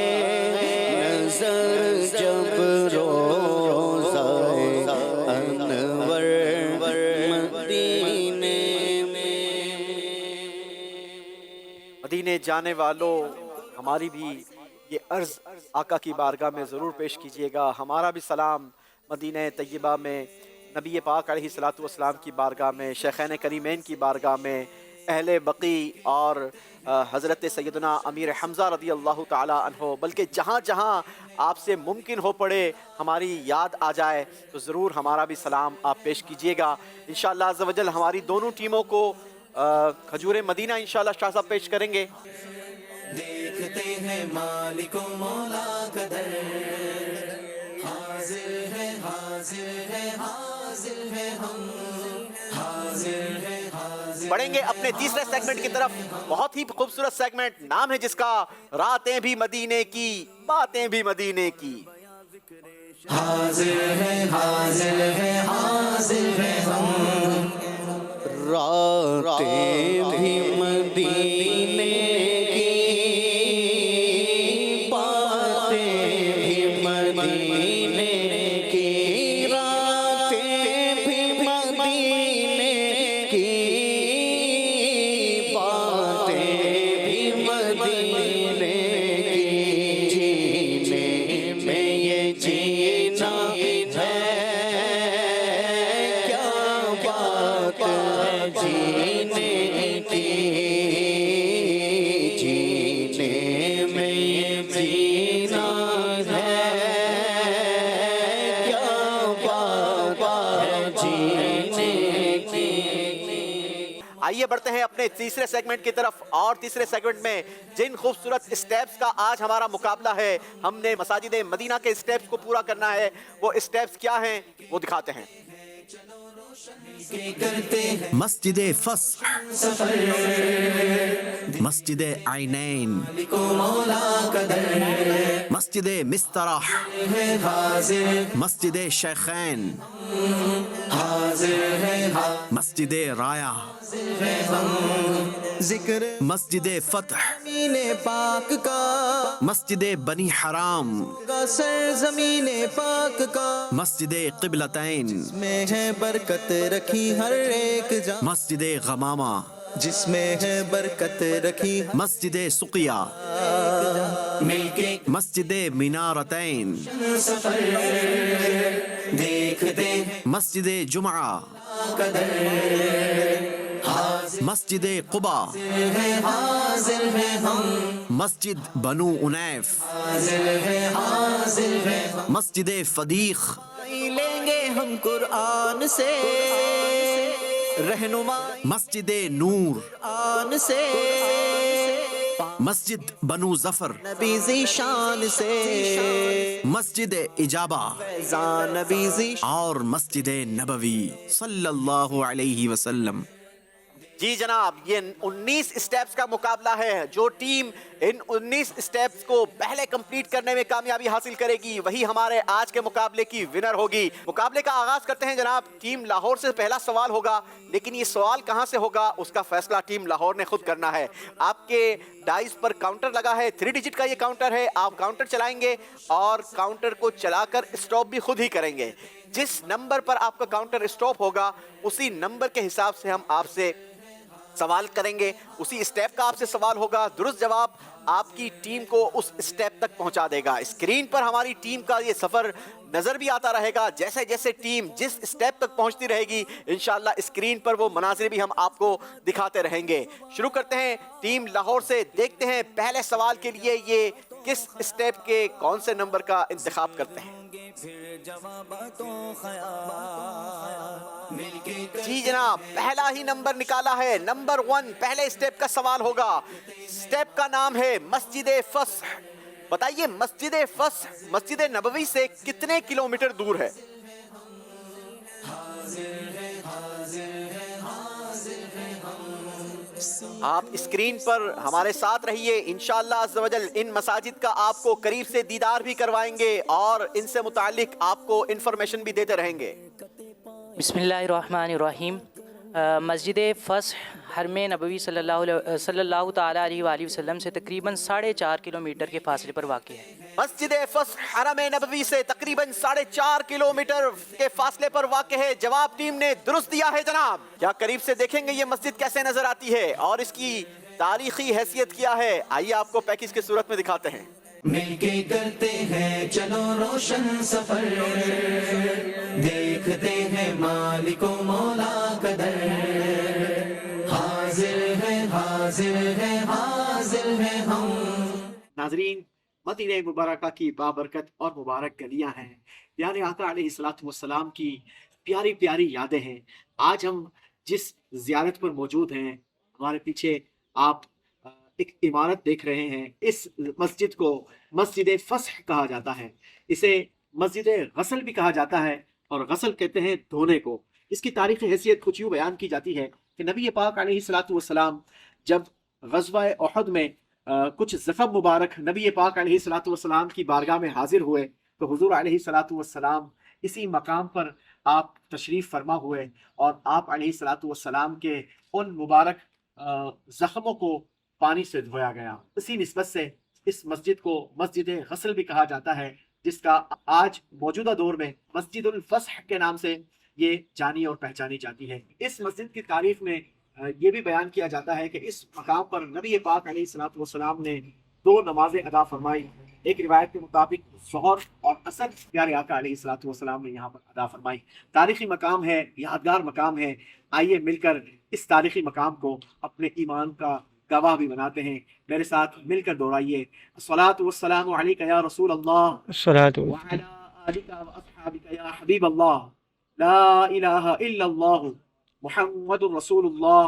نظر جب روزہ انور مدینے میں. مدینے جانے والوں ہماری بھی یہ عرض آقا کی بارگاہ میں ضرور پیش کیجئے گا. ہمارا بھی سلام مدینہ طیبہ میں نبی پاک علیہ الصلوۃ والسلام کی بارگاہ میں، شیخین کریمین کی بارگاہ میں، اہل بقی اور حضرت سیدنا امیر حمزہ رضی اللہ تعالی عنہ، بلکہ جہاں جہاں آپ سے ممکن ہو پڑے ہماری یاد آ جائے تو ضرور ہمارا بھی سلام آپ پیش کیجئے گا. انشاءاللہ عز و جل ہماری دونوں ٹیموں کو کھجور مدینہ انشاءاللہ شاہ صاحب پیش کریں گے. دیکھتے ہیں مالک و مولا کا در، حاضر ہے حاضر ہے حاضر ہے ہم، حاضر ہے حاضر. بڑھیں گے اپنے تیسرے سیگمنٹ کی طرف. بہت ہی خوبصورت سیگمنٹ، نام ہے جس کا راتیں بھی مدینے کی باتیں بھی مدینے کی. حاضر ہے حاضر ہے حاضر ہے ہم، راتیں بھی مدینے کی باتیں بھی مدینے کی، راتیں بھی مدینے کی باتیں بھی مدینے کی. جینے میں یہ جینا ہے کیا بات ہے، جینے آئیے بڑھتے ہیں اپنے تیسرے سیگمنٹ کی طرف، اور تیسرے سیگمنٹ میں جن خوبصورت اسٹیپس کا آج ہمارا مقابلہ ہے، ہم نے مساجد مدینہ کے اسٹیپس کو پورا کرنا ہے۔ وہ اسٹیپس کیا ہیں وہ دکھاتے ہیں۔ مسجد فصح، مسجد عینین، مسجد مسترح، مسجد شیخین، مسجد رایا، ذکر مسجد فتح، زمین پاک کا، مسجد بنی حرام، سرزمین پاک کا، مسجد قبلتین، میں ہے برکت رکھی ہر ایک جان، مسجد غمامہ، جس میں ہے برکت رکھی مسجد سقیہ، مل کے مسجد مینارتین، سفر دیکھتے مسجد جمعہ، مسجد قبا، حاضر ہے ہم، مسجد بنو انیف، حاضر ہے ہم، مسجد فدیق، لیں گے ہم قرآن سے رہنمائی، مسجد نور، آن سے مسجد بنو ظفر، نبی ذیشان سے، مسجد اجابہ، فیضان نبی ذیشان، اور مسجد نبوی صلی اللہ علیہ وسلم۔ جی جناب، یہ 19 اسٹیپس کا مقابلہ ہے۔ جو ٹیم ان 19 اسٹیپس کو پہلے کمپلیٹ کرنے میں کامیابی حاصل کرے گی وہی ہمارے آج کے مقابلے کی ونر ہوگی۔ مقابلے کا آغاز کرتے ہیں جناب۔ ٹیم لاہور سے پہلا سوال ہوگا، لیکن یہ سوال کہاں سے ہوگا اس کا فیصلہ ٹیم لاہور نے خود کرنا ہے۔ آپ کے ڈائس پر کاؤنٹر لگا ہے، 3 ڈیجٹ کا یہ کاؤنٹر ہے۔ آپ کاؤنٹر چلائیں گے اور کاؤنٹر کو چلا کر اسٹاپ بھی خود ہی کریں گے۔ جس نمبر پر آپ کا کاؤنٹر اسٹاپ ہوگا اسی نمبر کے حساب سے ہم آپ سے سوال کریں گے، اسی اسٹیپ کا آپ سے سوال ہوگا۔ درست جواب آپ کی ٹیم کو اس اسٹیپ تک پہنچا دے گا۔ اسکرین پر ہماری ٹیم کا یہ سفر نظر بھی آتا رہے گا۔ جیسے جیسے ٹیم جس اسٹیپ تک پہنچتی رہے گی انشاءاللہ اسکرین پر وہ مناظر بھی ہم آپ کو دکھاتے رہیں گے۔ شروع کرتے ہیں ٹیم لاہور سے، دیکھتے ہیں پہلے سوال کے لیے یہ کس اسٹیپ کے کون سے نمبر کا انتخاب کرتے ہیں۔ جی جناب، پہلا ہی نمبر نکالا ہے، نمبر 1 پہلے اسٹیپ کا سوال ہوگا۔ اسٹیپ کا نام ہے مسجد فصح۔ بتائیے مسجد فصح مسجد نبوی سے کتنے کلومیٹر دور ہے؟ آپ اسکرین پر ہمارے ساتھ رہیے، انشاءاللہ عز و جل ان مساجد کا آپ کو قریب سے دیدار بھی کروائیں گے اور ان سے متعلق آپ کو انفارمیشن بھی دیتے رہیں گے۔ بسم اللہ الرحمن الرحیم۔ مسجد فصح حرم نبوی صلی اللہ تعالیٰ علیہ وآلہ وسلم سے تقریباً 4.5 کلومیٹر کے فاصلے پر واقع ہے۔ مسجد فصح حرم نبوی سے تقریباً 4.5 کلومیٹر کے فاصلے پر واقع ہے۔ جواب ٹیم نے درست دیا ہے جناب۔ کیا قریب سے دیکھیں گے یہ مسجد کیسے نظر آتی ہے اور اس کی تاریخی حیثیت کیا ہے؟ آئیے آپ کو پیکج کی صورت میں دکھاتے ہیں۔ مل کے کرتے ہیں چلو روشن سفر، دیکھتے ہیں مالک و مولا کا در، حاضر ہے حاضر ہے حاضر ہے ہم۔ ناظرین، مدینہ مبارکہ کی بابرکت اور مبارک گلیاں ہیں، پیارے آقا علیہ الصلوۃ والسلام کی پیاری پیاری یادیں ہیں۔ آج ہم جس زیارت پر موجود ہیں، ہمارے پیچھے آپ ایک عمارت دیکھ رہے ہیں۔ اس مسجد کو مسجد فصح کہا جاتا ہے، اسے مسجد غسل بھی کہا جاتا ہے، اور غسل کہتے ہیں دھونے کو۔ اس کی تاریخی حیثیت کچھ یوں بیان کی جاتی ہے کہ نبی پاک علیہ الصلوۃ والسلام جب غزوہ احد میں کچھ زخم مبارک نبی پاک علیہ الصلوۃ والسلام کی بارگاہ میں حاضر ہوئے تو حضور علیہ الصلوۃ والسلام اسی مقام پر آپ تشریف فرما ہوئے، اور آپ علیہ الصلوۃ والسلام کے ان مبارک زخموں کو پانی سے دھویا گیا۔ اسی نسبت سے اس مسجد کو مسجد غسل بھی کہا جاتا ہے، جس کا آج موجودہ دور میں مسجد الفصح کے نام سے یہ جانی اور پہچانی جاتی ہے۔ اس مسجد کی تاریخ میں یہ بھی بیان کیا جاتا ہے کہ اس مقام پر نبی پاک علیہ الصلوۃ والسلام نے 2 نمازیں ادا فرمائی۔ ایک روایت کے مطابق ظہر اور عصر پیارے آقا علیہ الصلوۃ والسلام نے یہاں پر ادا فرمائی۔ تاریخی مقام ہے، یادگار مقام ہے۔ آئیے مل کر اس تاریخی مقام کو اپنے ایمان کا گواہ بھی بناتے ہیں۔ میرے ساتھ مل کر دہرائیے، الصلاۃ والسلام علیک یا رسول اللہ وعلی آلک واصحابک یا حبیب اللہ، لا الہ الا اللہ محمد رسول اللہ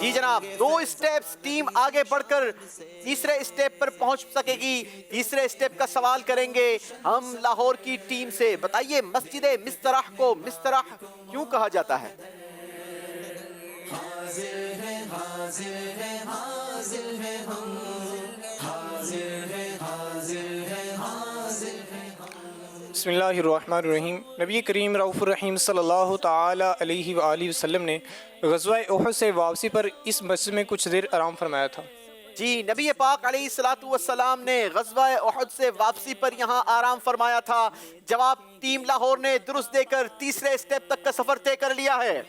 جی جناب، 2 اسٹیپس ٹیم آگے بڑھ کر تیسرے اسٹیپ پر پہنچ سکے گی. تیسرے اسٹیپ کا سوال کریں گے ہم لاہور کی ٹیم سے. بتائیے مسجد مستراح کو مستراح کیوں کہا جاتا ہے؟ حاضر ہے حاضر ہے حاضر ہے ہم، حاضر ہے حاضر ہے حاضر ہے ہم. بسم اللہ الرحمن الرحیم. نبی کریم رؤوف الرحیم صلی اللہ تعالی علیہ وآلہ وسلم نے غزوہ احد سے واپسی پر اس مسجد میں کچھ دیر آرام فرمایا تھا. جی، نبی پاک علیہ السلام نے غزوہ احد سے واپسی پر یہاں آرام فرمایا تھا. جواب ٹیم لاہور نے درست دے کر تیسرے اسٹیپ تک کا سفر طے کر لیا ہے.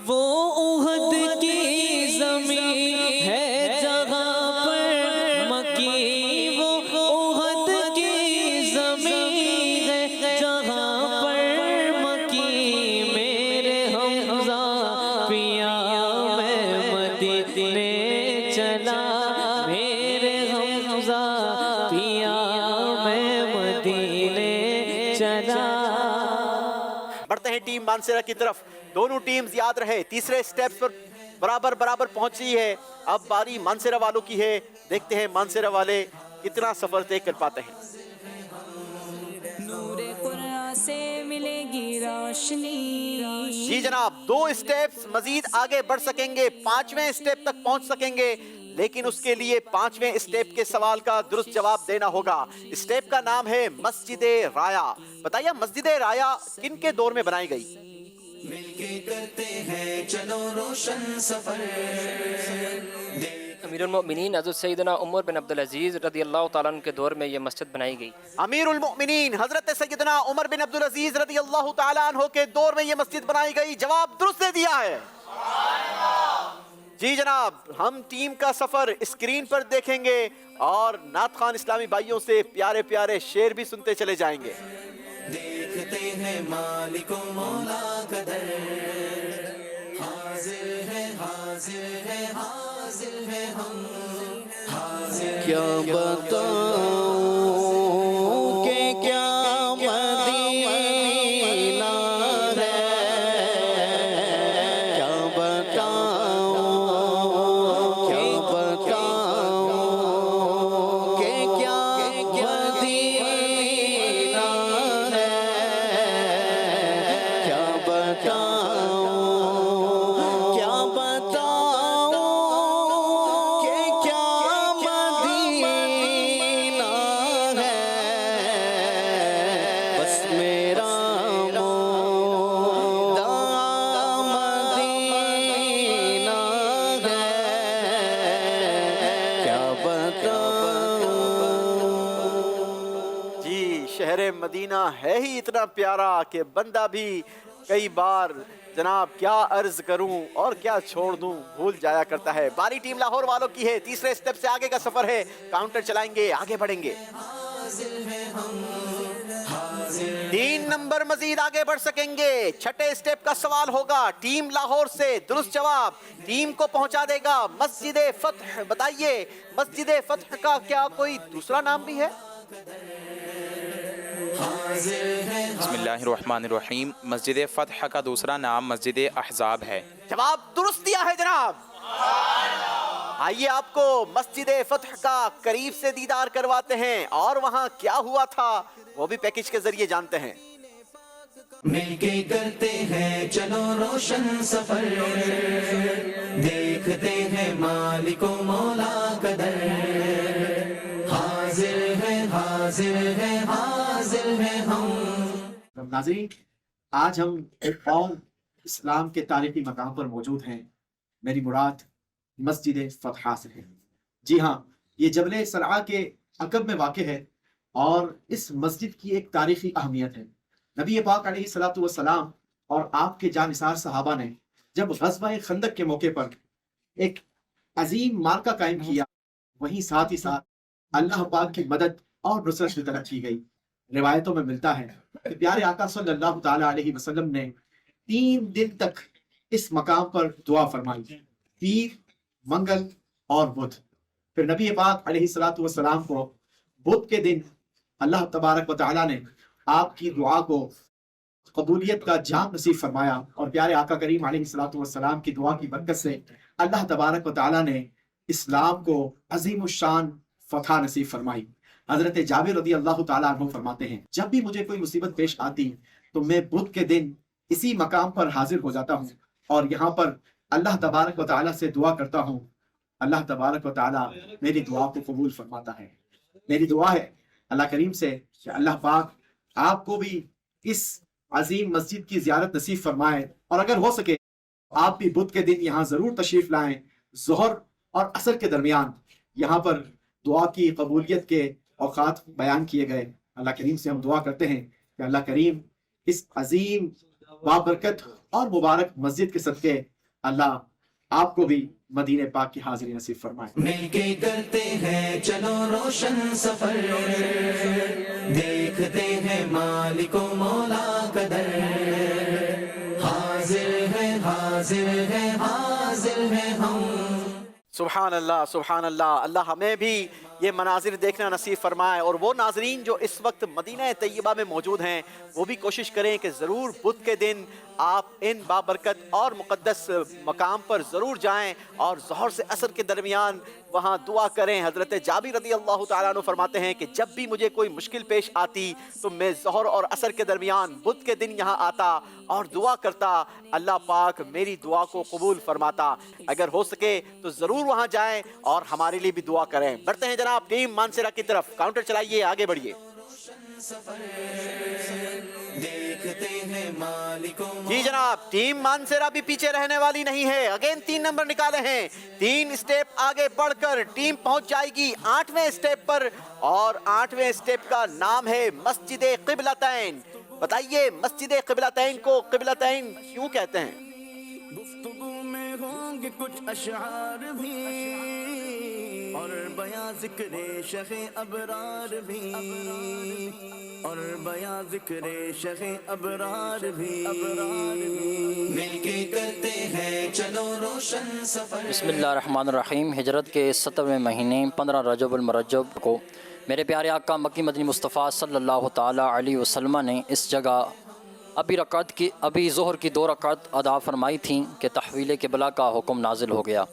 وہ احد کی زمین ہے جہاں پر مکی، وہ احد کی زمین ہے جہاں پر مکی. میرے حمزہ پیا میں مدینے چلا، میرے حمزہ پیا میں مدینے چلا. بڑھتے ہیں ٹیم مانسیرا کی طرف. دونوں ٹیمز یاد رہے تیسرے اسٹیپس پر برابر پہنچی ہے. اب باری مانسیرا والوں کی ہے. دیکھتے ہیں مانسیرا والے کتنا سفر طے کر پاتے ہیں. نور قرآن سے ملے گی روشنی. جی جناب، 2 اسٹیپس مزید آگے بڑھ سکیں گے، 5ویں اسٹیپ تک پہنچ سکیں گے، لیکن اس کے لیے 5ویں اسٹیپ کے سوال کا درست جواب دینا ہوگا. اسٹیپ کا نام ہے مسجد رایا. بتائیے مسجد رایا کن کے دور میں بنائی گئی؟ مل کے کرتے ہیں چلو روشن سفر. امیر المؤمنین حضرت سیدنا عمر بن عبدالعزیز رضی اللہ تعالیٰ عنہ کے دور میں یہ مسجد بنائی گئی. امیر المؤمنین حضرت سیدنا عمر بن عبدالعزیز رضی اللہ تعالیٰ عنہ کے دور میں یہ مسجد بنائی گئی. جواب درست دے دیا ہے. جی جناب، ہم ٹیم کا سفر اسکرین پر دیکھیں گے اور نعت خوان اسلامی بھائیوں سے پیارے پیارے شعر بھی سنتے چلے جائیں گے. دیکھتے ہیں مالک و مولا کا در، حاضر ہے حاضر ہے حاضر ہے ہم، حاضر. کیا بتاؤں کہ کیا مدینہ ہے، کیا بتاؤں کہ کیا مدینہ ہے، کیا بتاؤں کہ کیا مدینہ ہے. بس میرا مدینہ ہے، کیا بتاؤں. جی، شہر مدینہ ہے ہی اتنا پیارا کہ بندہ بھی کئی بار جناب کیا عرض کروں اور کیا چھوڑ دوں بھول جایا کرتا ہے. باری ٹیم لاہور والوں کی ہے. تیسرے اسٹیپ سے آگے کا سفر ہے. کاؤنٹر چلائیں گے، آگے بڑھیں گے. 3 نمبر مزید آگے بڑھ سکیں گے. چھٹے اسٹیپ کا سوال ہوگا ٹیم لاہور سے. درست جواب ٹیم کو پہنچا دے گا مسجد فتح. بتائیے مسجد فتح کا کیا کوئی دوسرا نام بھی ہے؟ بسم اللہ الرحمن الرحیم. مسجد فتح کا دوسرا نام مسجد احزاب ہے. جواب درست دیا ہے جناب. آئیے آپ کو مسجد فتح کا قریب سے دیدار کرواتے ہیں اور وہاں کیا ہوا تھا وہ بھی پیکج کے ذریعے جانتے ہیں. مل کے کرتے ہیں چلو روشن سفر، دیکھتے ہیں مالک و مولا کا در، حاضر ہے حاضر ہے حاضر ہے ہم. ناظرین، آج ہم ایک اور اسلام کے تاریخی مقام پر موجود ہیں. میری مراد مسجد فتح سے ہے. جی ہاں، یہ جبل صنعاء کے عقب میں واقع ہے اور اس مسجد کی ایک تاریخی اہمیت ہے. نبی پاک علیہ الصلوۃ والسلام اور آپ کے جانثار صحابہ نے جب غزوہ خندق کے موقع پر ایک عظیم مارکہ قائم کیا، وہیں ساتھ ہی ساتھ اللہ پاک کی مدد اور نصرت کی طرف کی گئی. روایتوں میں ملتا ہے کہ پیارے آقا صلی اللہ تعالی علیہ وسلم نے 3 دن تک اس مقام پر دعا فرمائی، پیر، منگل اور بدھ. پھر نبی پاک علیہ الصلوۃ والسلام کو بدھ کے دن اللہ تبارک و تعالی نے آپ کی دعا کو قبولیت کا جام نصیب فرمایا، اور پیارے آقا کریم علیہ الصلوۃ والسلام کی دعا کی برکت سے اللہ تبارک و تعالیٰ نے اسلام کو عظیم الشان فتح نصیب فرمائی۔ حضرت جابر رضی اللہ تعالیٰ عنہ فرماتے ہیں جب بھی مجھے کوئی مصیبت پیش آتی تو میں بدھ کے دن اسی مقام پر حاضر ہو جاتا ہوں اور یہاں پر اللہ تبارک و تعالیٰ سے دعا کرتا ہوں۔ اللہ تبارک و تعالیٰ میری دعا کو قبول فرماتا ہے۔ میری دعا ہے اللہ کریم سے کہ اللہ پاک آپ کو بھی اس عظیم مسجد کی زیارت نصیب فرمائے، اور اگر ہو سکے آپ بھی بدھ کے دن یہاں ضرور تشریف لائیں۔ ظہر اور عصر کے درمیان یہاں پر دعا کی قبولیت کے اوقات بیان کیے گئے۔ اللہ کریم سے ہم دعا کرتے ہیں کہ اللہ کریم اس عظیم بابرکت اور مبارک مسجد کے صدقے اللہ آپ کو بھی مدینہ پاک کی حاضری نصیب فرمائے۔ مل کے کرتے ہیں چلو روشن سفر، دیکھتے ہیں مالک و مولا کا در، حاضر ہے حاضر ہے حاضر ہے ہم۔ سبحان اللہ سبحان اللہ۔ اللہ ہمیں بھی یہ مناظر دیکھنا نصیب فرمائے، اور وہ ناظرین جو اس وقت مدینہ طیبہ میں موجود ہیں وہ بھی کوشش کریں کہ ضرور بدھ کے دن آپ ان بابرکت اور مقدس مقام پر ضرور جائیں اور ظہر سے عصر کے درمیان وہاں دعا کریں۔ حضرت جابر رضی اللہ تعالیٰ عنہ فرماتے ہیں کہ جب بھی مجھے کوئی مشکل پیش آتی تو میں ظہر اور عصر کے درمیان بدھ کے دن یہاں آتا اور دعا کرتا، اللہ پاک میری دعا کو قبول فرماتا۔ اگر ہو سکے تو ضرور وہاں جائیں اور ہمارے لیے بھی دعا کریں۔ بڑھتے ہیں جناب ٹیم مانسرا کی طرف، کاؤنٹر چلائیے، آگے بڑھیے۔ جی جناب، ٹیم مانسرا بھی پیچھے رہنے والی نہیں ہے۔ اگین 3 نمبر نکالے ہیں، 3 اسٹیپ آگے بڑھ کر ٹیم پہنچ جائے گی 8ویں اسٹیپ پر، اور 8ویں اسٹیپ کا نام ہے مسجد قبلتین۔ بتائیے مسجد قبلتین کو قبلتین کیوں کہتے ہیں؟ گفتگو میں ہوں گے کچھ اشعار بھی، اور بیاں ذکر شیخ ابرار بھی، اور بیاں ذکر شیخ ابرار بھی، مل کے کرتے ہیں چلو روشن سفر۔ بسم اللہ الرحمن الرحیم۔ ہجرت کے 17ویں مہینے 15 رجب المرجب کو میرے پیارے آقا مکی مدنی مصطفیٰ صلی اللہ تعالیٰ علیہ وسلم نے اس جگہ ابھی ظہر کی 2 رکعت ادا فرمائی تھیں کہ تحویل قبلہ کا حکم نازل ہو گیا۔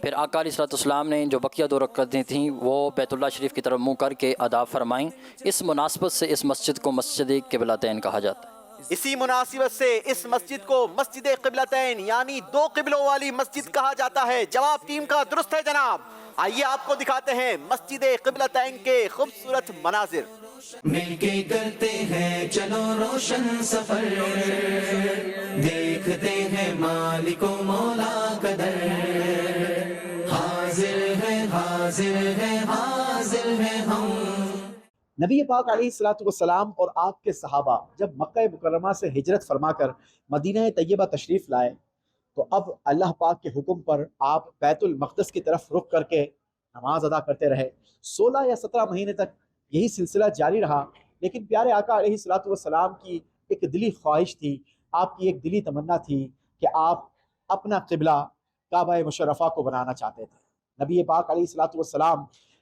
پھر آقا علیہ الصلوۃ والسلام نے جو بقیہ 2 رکعتیں تھیں وہ بیت اللہ شریف کی طرف منہ کر کے ادا فرمائیں۔ اس مناسبت سے اس مسجد کو مسجد قبلتین کہا جاتا ہے۔ اسی مناسبت سے اس مسجد کو مسجد قبلتین یعنی 2 قبلوں والی مسجد کہا جاتا ہے۔ جواب ٹیم کا درست ہے جناب۔ آئیے آپ کو دکھاتے ہیں مسجد قبلتین کے خوبصورت مناظر۔ مل کے کرتے ہیں چلو روشن سفر، دیکھتے ہیں مالک و مولا کا در، حاضر ہے حاضر ہے حاضر ہے ہم۔ نبی پاک علیہ الصلوۃ والسلام اور آپ کے صحابہ جب مکہ مکرمہ سے ہجرت فرما کر مدینہ طیبہ تشریف لائے تو اب اللہ پاک کے حکم پر آپ بیت المقدس کی طرف رخ کر کے نماز ادا کرتے رہے۔ 16 یا 17 مہینے تک یہی سلسلہ جاری رہا، لیکن پیارے آقا علیہ الصلوۃ والسلام کی ایک دلی خواہش تھی، آپ کی ایک دلی تمنا تھی کہ آپ اپنا قبلہ کعبہ مشرفہ کو بنانا چاہتے تھے۔ نبی پاک علیہ الصلوۃ والسلام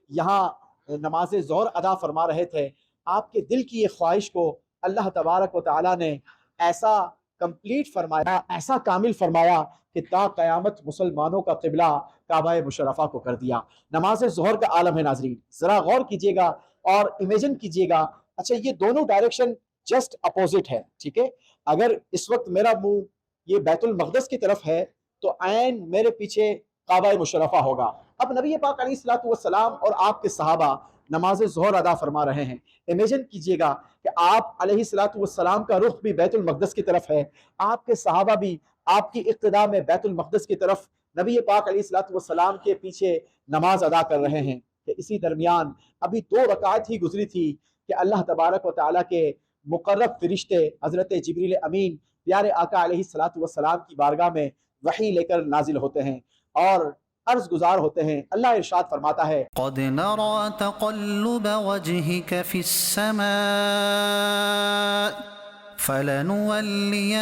یہاں نماز ظہر ادا فرما رہے تھے۔ آپ کے دل کی یہ خواہش کو اللہ تبارک و تعالیٰ نے ایسا کمپلیٹ فرمایا، ایسا کامل فرمایا کہ تا قیامت مسلمانوں کا قبلہ کعبہ مشرفہ کو کر دیا۔ نماز ظہر کا عالم ہے ناظرین، ذرا غور کیجئے گا اور امیجن کیجئے گا۔ اچھا یہ دونوں ڈائریکشن جسٹ اپوزٹ ہے، ٹھیک ہے؟ اگر اس وقت میرا منہ یہ بیت المقدس کی طرف ہے تو عین میرے پیچھے کعبہ مشرفہ ہوگا۔ اب نبی پاک علیہ الصلوۃ والسلام اور آپ کے صحابہ نماز ظہر ادا فرما رہے ہیں۔ امیجن کیجئے گا کہ آپ علیہ الصلوۃ والسلام کا رخ بھی بیت المقدس کی طرف ہے، آپ کے صحابہ بھی آپ کی اقتداء میں بیت المقدس کی طرف نبی پاک علیہ الصلوۃ والسلام کے پیچھے نماز ادا کر رہے ہیں کہ اسی درمیان ابھی 2 رکعت ہی گزری تھی کہ اللہ تبارک و تعالیٰ کے مقرب فرشتے حضرت جبریل امین پیارے آقا علیہ الصلوۃ والسلام کی بارگاہ میں وحی لے کر نازل ہوتے ہیں اور عرض گزار ہوتے ہیں۔ اللہ ارشاد فرماتا ہے قد نرى تقلب وجهك في السماء فلنولينك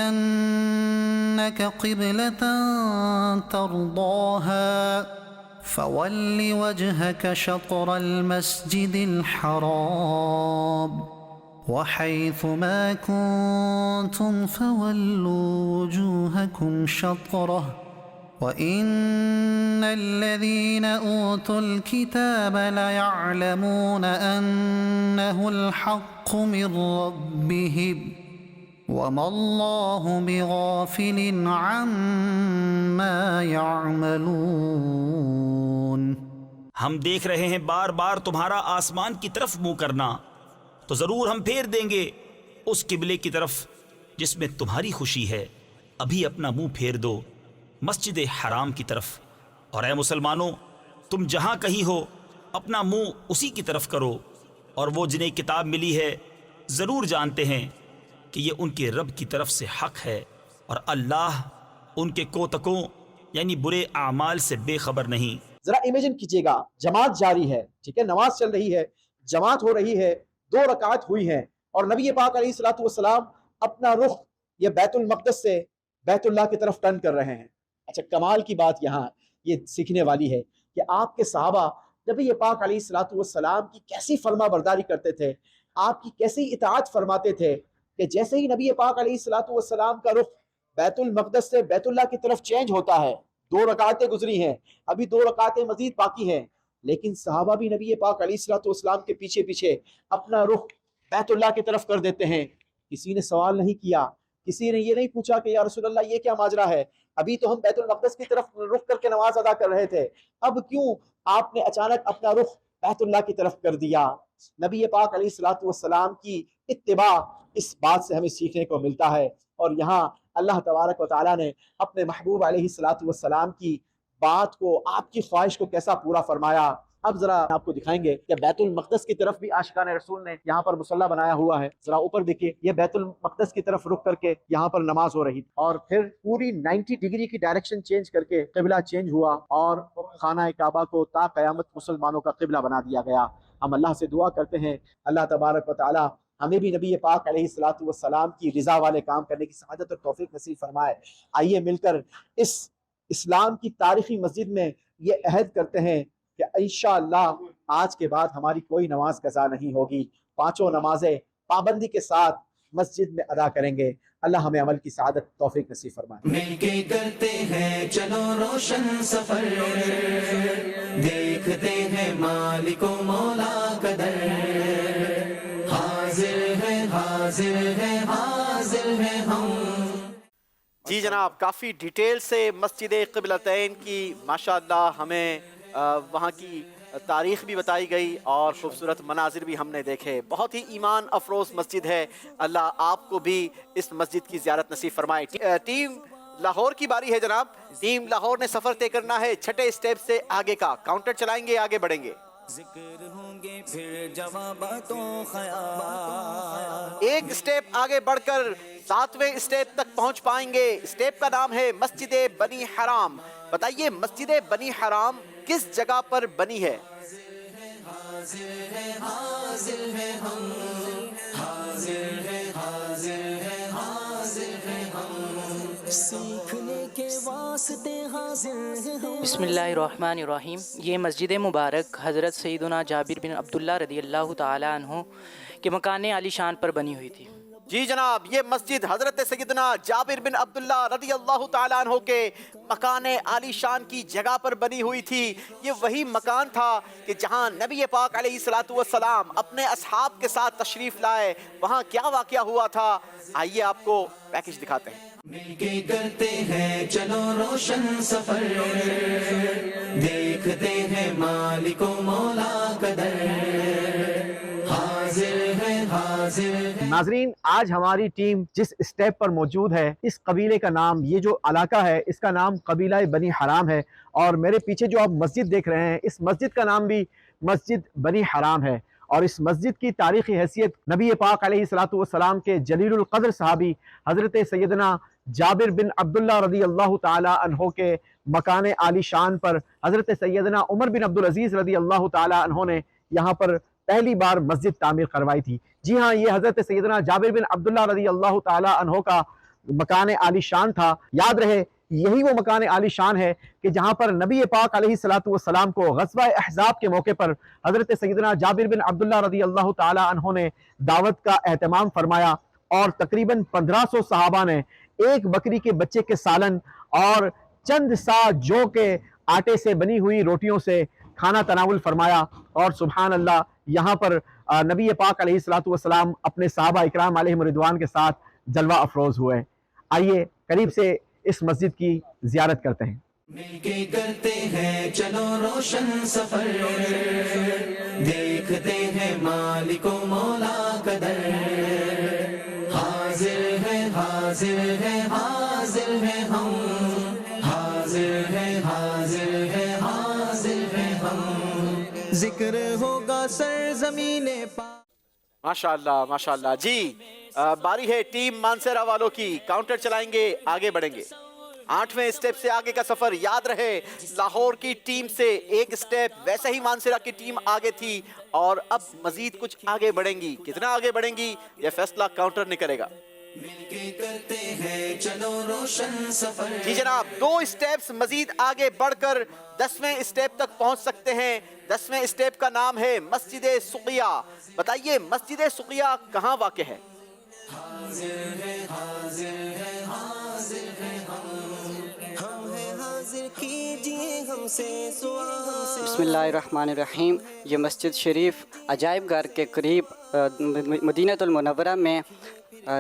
قبلة ترضاها فول وجهك شطر المسجد الحرام وحيث ما كنتم فولوا وجوهكم شطرة وإن الذين أوتوا الكتاب ليعلمون أنه الحق من ربهم وما الله بغافل عما يعملون. ہم دیکھ رہے ہیں بار بار تمہارا آسمان کی طرف منہ کرنا، تو ضرور ہم پھیر دیں گے اس قبلے کی طرف جس میں تمہاری خوشی ہے. ابھی اپنا منہ پھیر دو مسجد حرام کی طرف، اور اے مسلمانوں تم جہاں کہیں ہو اپنا منہ اسی کی طرف کرو. اور وہ جنہیں کتاب ملی ہے ضرور جانتے ہیں کہ یہ ان کے رب کی طرف سے حق ہے، اور اللہ ان کے کوتکوں یعنی برے اعمال سے بے خبر نہیں. ذرا امیجن کیجئے گا، جماعت جاری ہے، ٹھیک ہے، نماز چل رہی ہے، جماعت ہو رہی ہے، 2 رکعت ہوئی ہیں، اور نبی پاک علیہ الصلوۃ والسلام اپنا رخ یہ بیت المقدس سے بیت اللہ کی طرف ٹرن کر رہے ہیں. اچھا، کمال کی بات یہاں یہ سیکھنے والی ہے کہ آپ کے صحابہ نبی پاک علیہ الصلوۃ والسلام کی کیسی فرما برداری کرتے تھے، آپ کی کیسی اطاعت فرماتے تھے کہ جیسے ہی نبی پاک علیہ الصلوۃ والسلام کا رخ بیت المقدس سے بیت اللہ کی طرف چینج ہوتا ہے. 2 رکعتیں گزری ہیں، ابھی 2 رکعتیں مزید باقی ہیں، لیکن صحابہ بھی نبی پاک علیہ الصلوۃ والسلام کے پیچھے پیچھے اپنا رخ بیت اللہ کی طرف کر دیتے ہیں. کسی نے سوال نہیں کیا، کسی نے یہ نہیں پوچھا کہ یا رسول اللہ یہ کیا ماجرا ہے، ابھی تو ہم بیت المقدس کی طرف رخ کر کے نماز ادا کر رہے تھے، اب کیوں آپ نے اچانک اپنا رخ بیت اللہ کی طرف کر دیا. نبی پاک علیہ الصلوۃ والسلام کی اتباع اس بات سے ہمیں سیکھنے کو ملتا ہے. اور یہاں اللہ تبارک و تعالیٰ نے اپنے محبوب علیہ الصلوۃ والسلام کی بات کو، آپ کی خواہش کو کیسا پورا فرمایا. اب ذرا آپ کو دکھائیں گے کہ بیت المقدس کی طرف بھی عاشقان رسول نے یہاں پر مصلی بنایا ہوا ہے. ذرا اوپر دیکھیے، یہ بیت المقدس کی طرف رخ کر کے یہاں پر نماز ہو رہی، اور پھر پوری 90 ڈگری کی ڈائریکشن چینج کر کے قبلہ چینج ہوا اور خانہ کعبہ کو تا قیامت مسلمانوں کا قبلہ بنا دیا گیا. ہم اللہ سے دعا کرتے ہیں اللہ تبارک و تعالیٰ ہمیں بھی نبی پاک علیہ الصلوۃ والسلام کی رضا والے کام کرنے کی سعادت اور توفیق نصیب فرمائے. آئیے مل کر اس اسلام کی تاریخی مسجد میں یہ عہد کرتے ہیں کہ انشاءاللہ آج کے بعد ہماری کوئی نماز قضا نہیں ہوگی، 5 نمازیں پابندی کے ساتھ مسجد میں ادا کریں گے. اللہ ہمیں عمل کی سعادت توفیق نصیب فرمائے. مل کے کرتے ہیں چلو روشن سفر، دیکھتے ہیں مالک و مولا قدر، حاضر ہے حاضر ہے حاضر ہے ہم. جی جناب، کافی ڈیٹیل سے مسجد قبلتین کی ماشاءاللہ ہمیں وہاں کی تاریخ بھی بتائی گئی اور خوبصورت مناظر بھی ہم نے دیکھے. بہت ہی ایمان افروز مسجد ہے. اللہ آپ کو بھی اس مسجد کی زیارت نصیب فرمائے. ٹیم لاہور کی باری ہے جناب. ٹیم لاہور نے سفر طے کرنا ہے 6 اسٹیپ سے آگے کا. کاؤنٹر چلائیں گے، آگے بڑھیں گے. ذکر ہوں گے پھر جوابات و خیال، ایک اسٹیپ آگے بڑھ کر 7ویں اسٹیپ تک پہنچ پائیں گے. اسٹیپ کا نام ہے مسجد بنی حرام. بتائیے مسجد بنی حرام کس جگہ پر بنی ہے؟ حاضر ہے حاضر ہے ہم، حاضر ہے حاضر ہے حاضر ہے ہم، سیکھنے کے واسطے حاضر ہے ہم. بسم اللہ الرحمن الرحیم. یہ مسجد مبارک حضرت سیدنا جابر بن عبداللہ رضی اللہ تعالیٰ عنہ کے مکان عالی شان پر بنی ہوئی تھی. جی جناب، یہ مسجد حضرت سیدنا جابر بن عبداللہ رضی اللہ تعالیٰ عنہ کے مکان عالی شان کی جگہ پر بنی ہوئی تھی. یہ وہی مکان تھا کہ جہاں نبی پاک علیہ الصلوۃ والسلام اپنے اصحاب کے ساتھ تشریف لائے. وہاں کیا واقعہ ہوا تھا، آئیے آپ کو پیکج دکھاتے ہیں. مل کے کرتے ہیں چلو روشن سفر، دیکھتے ہیں مالک و مولا قدر، حاضر ہے حاضر ہے. ناظرین، آج ہماری ٹیم جس اسٹیپ پر موجود ہے، اس قبیلے کا نام، یہ جو علاقہ ہے اس کا نام قبیلہ بنی حرام ہے. اور میرے پیچھے جو آپ مسجد دیکھ رہے ہیں، اس مسجد کا نام بھی مسجد بنی حرام ہے. اور اس مسجد کی تاریخی حیثیت نبی پاک علیہ الصلوۃ والسلام کے جلیل القدر صحابی حضرت سیدنا جابر بن عبداللہ رضی اللہ تعالی عنہ کے مکان عالی شان پر حضرت سیدنا عمر بن عبدالعزیز رضی اللہ تعالی عنہ نے یہاں پر پہلی بار مسجد تعمیر کروائی تھی. جی ہاں، یہ حضرت سیدنا جابر بن عبداللہ رضی اللہ تعالی عنہ کا مکان عالی شان تھا. یاد رہے یہی وہ مکان عالی شان ہے کہ جہاں پر نبی پاک علیہ الصلوۃ والسلام کو غزوہ احزاب کے موقع پر حضرت سیدنا جابر بن عبداللہ رضی اللہ تعالی عنہ نے دعوت کا اہتمام فرمایا، اور تقریباً 1500 صحابہ نے ایک بکری کے بچے کے سالن اور چند سا جو کے آٹے سے بنی ہوئی روٹیوں سے کھانا تناول فرمایا۔ اور سبحان اللہ، یہاں پر نبی پاک علیہ الصلوۃ والسلام اپنے صحابہ اکرام علیہم رضوان کے ساتھ جلوہ افروز ہوئے۔ آئیے قریب سے اس مسجد کی زیارت کرتے ہیں۔ مل کے کرتے ہیں چلو روشن سفر، دیکھتے ہیں مالک و مولا کا در، حاضر ہے حاضر ہے حاضر ہے ہم، حاضر ہے حاضر ہے حاضر ہے ہم، ذکر ہوگا سرزمین پاک۔ ماشاءاللہ ماشاءاللہ جی، باری ہے ٹیم مانسیرا والوں کی، کاؤنٹر چلائیں گے، آگے بڑھیں گے۔ 8ویں اسٹیپ سے آگے کا سفر، یاد رہے لاہور کی ٹیم سے ایک اسٹیپ ویسے ہی مانسیرا کی ٹیم آگے تھی، اور اب مزید کچھ آگے بڑھیں گی۔ کتنا آگے بڑھیں گی یہ فیصلہ کاؤنٹر نے کرے گا۔ مل کے کرتے ہیں چلو روشن سفر۔ جی جناب، 2 اسٹیپس مزید آگے بڑھ کر 10ویں اسٹیپ تک پہنچ سکتے ہیں۔ 10ویں اسٹیپ کا نام ہے مسجد سقیہ۔ بتائیے مسجد سقیہ کہاں واقع ہے؟ حاضر ہے حاضر ہے حاضر ہے ہم ہیں حاضر کیجئے ہم سے سوال۔ بسم اللہ الرحمن الرحیم۔ یہ مسجد شریف عجائب گھر کے قریب مدینہ المنورہ میں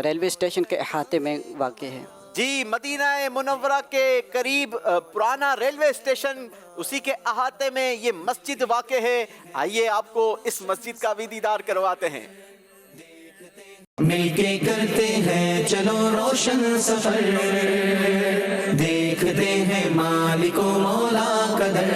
ریلوے اسٹیشن کے احاطے میں واقع ہے۔ جی، مدینہ منورہ کے قریب پرانا ریلوے اسٹیشن، اسی کے احاطے میں یہ مسجد واقع ہے۔ آئیے آپ کو اس مسجد کا بھی دیدار کرواتے ہیں۔ مل کے کرتے ہیں چلو روشن سفر، دیکھتے ہیں مالک و مولا کا در،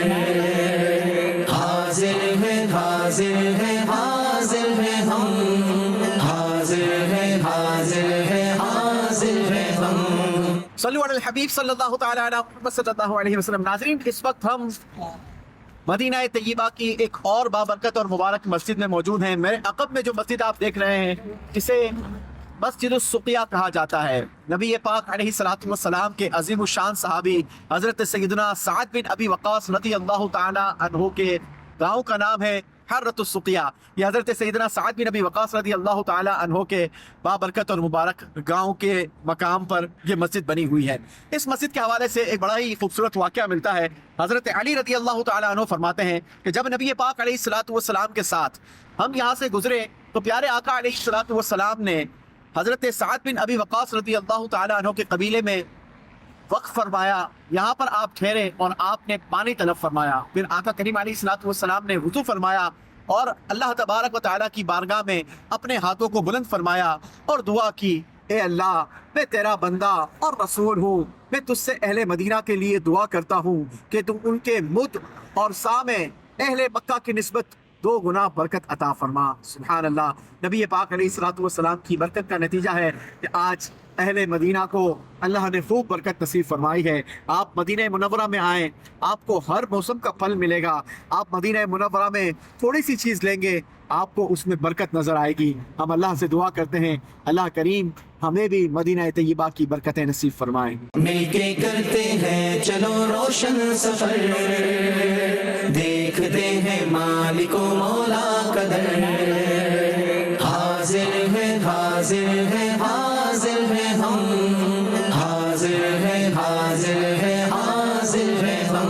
حاضر ہے حاضر ہے حاضر ہے ہم، حاضر ہے حاضر ہے حاضر ہے ہم۔ صلو علی الحبیب صلی اللہ تعالیٰ علی محمد صلی اللہ علیہ وسلم۔ ناظرین، اس وقت ہم مدینہ طیبہ کی ایک اور بابرکت اور مبارک مسجد میں موجود ہیں۔ میرے عقب میں جو مسجد آپ دیکھ رہے ہیں اسے مسجد السقیہ کہا جاتا ہے۔ نبی پاک علیہ الصلوۃ والسلام کے عظیم الشان صحابی حضرت سیدنا سعد بن ابی وقاص رضی اللہ تعالی عنہ کے گاؤں کا نام ہے حرۃ السقیہ۔ یہ حضرت سیدنا سعد بن ابی وقاص رضی اللہ تعالی عنہ کے بابرکت اور مبارک گاؤں کے مقام پر یہ مسجد بنی ہوئی ہے۔ اس مسجد کے حوالے سے ایک بڑا ہی خوبصورت واقعہ ملتا ہے۔ حضرت علی رضی اللہ تعالی عنہ فرماتے ہیں کہ جب نبی پاک علیہ الصلوۃ والسلام کے ساتھ ہم یہاں سے گزرے تو پیارے آقا علیہ الصلوۃ والسلام نے حضرت سعد بن ابی وقاص رضی اللہ تعالی عنہ کے قبیلے میں وقف فرمایا، یہاں پر آپ ٹھہرے اور آپ نے پانی طلب فرمایا۔ پھر آقا کریم علیہ الصلوۃ والسلام نے وضو فرمایا اور اللہ تبارک و تعالیٰ کی بارگاہ میں اپنے ہاتھوں کو بلند فرمایا اور دعا کی، اے اللہ، میں تیرا بندہ اور رسول ہوں، میں تجھ سے اہل مدینہ کے لیے دعا کرتا ہوں کہ تم ان کے مد اور سا میں اہل مکہ کی نسبت 2 گنا برکت عطا فرما۔ سبحان اللہ۔ نبی پاک علیہ الصلوۃ والسلام کی برکت کا نتیجہ ہے کہ آج اہل مدینہ کو اللہ نے خوب برکت نصیب فرمائی ہے۔ آپ مدینہ منورہ میں آئیں، آپ کو ہر موسم کا پھل ملے گا۔ آپ مدینہ منورہ میں تھوڑی سی چیز لیں گے، آپ کو اس میں برکت نظر آئے گی۔ ہم اللہ سے دعا کرتے ہیں اللہ کریم ہمیں بھی مدینہ طیبہ کی برکتیں نصیب فرمائیں۔ مل کے کرتے ہیں چلو روشن سفر، دیکھتے ہیں مالک و مولا کا در، حاضر ہے حاضر ہے حاضر ہے ہم، حاضر ہے حاضر ہے حاضر ہے ہم۔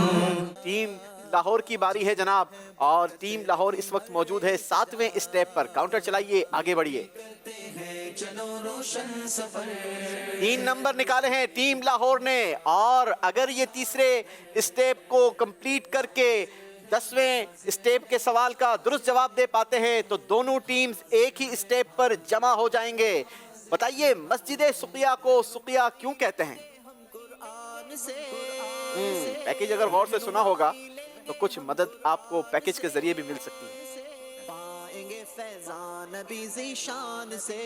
ٹیم لاہور کی باری ہے جناب، اور ٹیم لاہور اس وقت موجود ہے 7ویں اسٹیپ پر۔ کاؤنٹر چلائیے، آگے بڑھیے۔ 3 نمبر نکالے ہیں ٹیم لاہور نے، اور اگر یہ تیسرے اسٹیپ کو کمپلیٹ کر کے 10ویں اسٹیپ کے سوال کا درست جواب دے پاتے ہیں تو دونوں ٹیمز ایک ہی اسٹیپ پر جمع ہو جائیں گے۔ بتائیے مسجد سقیہ کو سقیہ کیوں کہتے ہیں؟ پیکیج اگر غور سے سنا ہوگا تو کچھ مدد آپ کو پیکیج کے ذریعے بھی مل سکتی ہے۔ پائیں گے فیضان نبی ذیشان سے،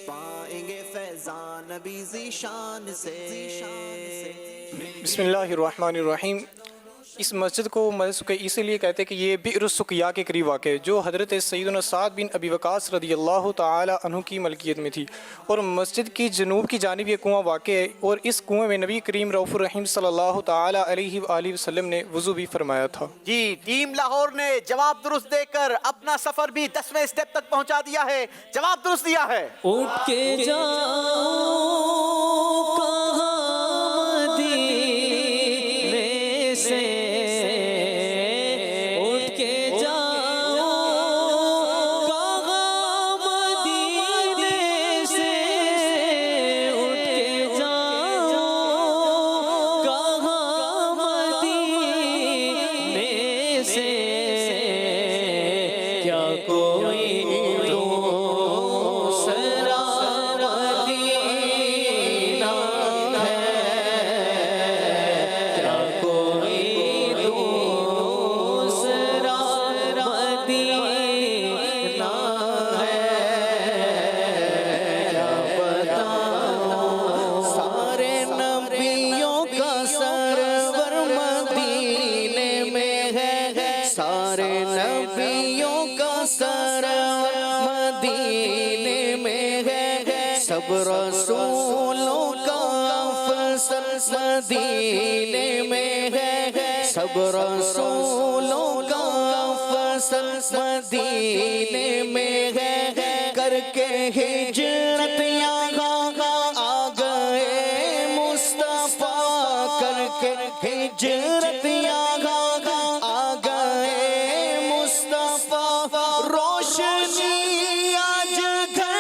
پائیں گے فیضان نبی ذیشان سے۔ بسم اللہ الرحمن الرحیم۔ اس مسجد کو مسجد سقیہ اس لیے کہتے ہیں کہ یہ بئر السقیہ کے قریب واقع ہے، جو حضرت سیدنا سعد بن ابی وقاص رضی اللہ تعالی عنہ کی ملکیت میں تھی، اور مسجد کی جنوب کی جانب یہ کنواں واقع ہے، اور اس کنویں میں نبی کریم رؤوف الرحیم صلی اللہ تعالی علیہ وآلہ وسلم نے وضو بھی فرمایا تھا۔ جی ٹیم لاہور نے جواب درست دے کر اپنا سفر بھی 10ویں سٹیپ تک پہنچا دیا ہے، جواب درست دیا ہے۔ اٹھ کے جاؤ کہاں مدینے سے، اٹھ کے جاؤ کہاں مدینے سے، اٹھ کے جاؤ کہاں مدینے سے، کیا کوئی دوسرا مدینہ ہے، کیا کوئی دوسرا مدینہ ہے، کیا بتاؤں سارے نبیوں کا سرور مدینے میں ہے، سارے نبیوں کا سرور مدینے میں ہے، سب رسولوں کا افضل مدینے میں ہے، سب رسولوں کا افضل مدینے میں ہے، کر کے ہجرت یہاں آ گئے مصطفیٰ، کر کے ہجرت یہاں آ گئے مصطفیٰ، روشنی آج گھر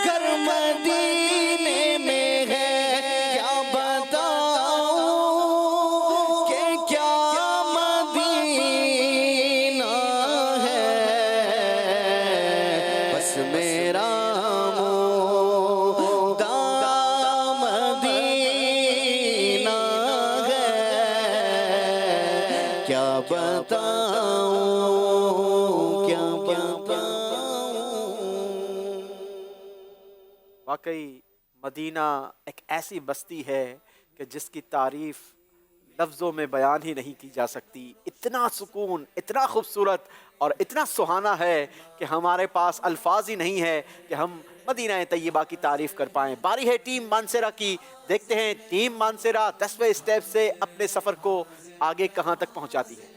گھر مدینے میں ہے، کیا بتاؤں کہ کیا مدینہ ہے، بس میرا مدعا مدینہ ہے، کیا بتاؤں کیا بتاؤں۔ واقعی مدینہ ایک ایسی بستی ہے کہ جس کی تعریف لفظوں میں بیان ہی نہیں کی جا سکتی، اتنا سکون، اتنا خوبصورت اور اتنا سہانا ہے کہ ہمارے پاس الفاظ ہی نہیں ہے کہ ہم مدینہ طیبہ کی تعریف کر پائیں۔ باری ہے ٹیم مانسیرا کی، دیکھتے ہیں ٹیم مانسیرا 10ویں سٹیپ سے اپنے سفر کو آگے کہاں تک پہنچاتی ہے۔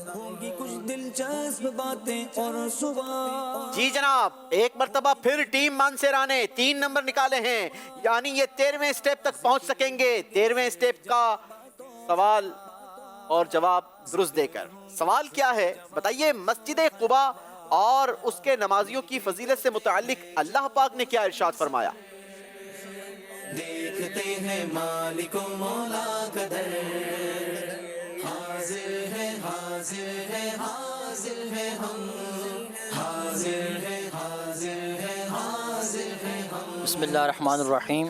ہوگی کچھ دلچسپ باتیں اور صبح، جی جناب، ایک مرتبہ پھر ٹیم مانسیرا نے 3 نمبر نکالے ہیں، یعنی یہ 13ویں سٹیپ تک پہنچ سکیں گے 13ویں سٹیپ کا سوال اور جواب درست دے کر۔ سوال کیا ہے بتائیے؟ مسجد قباء اور اس کے نمازیوں کی فضیلت سے متعلق اللہ پاک نے کیا ارشاد فرمایا؟ دیکھتے ہیں مالک و مولا کا در، حاضر ہے حاضر ہے حاضر ہے ہم، حاضر ہے حاضر ہے حاضر ہے ہم۔ بسم اللہ الرحمن الرحیم۔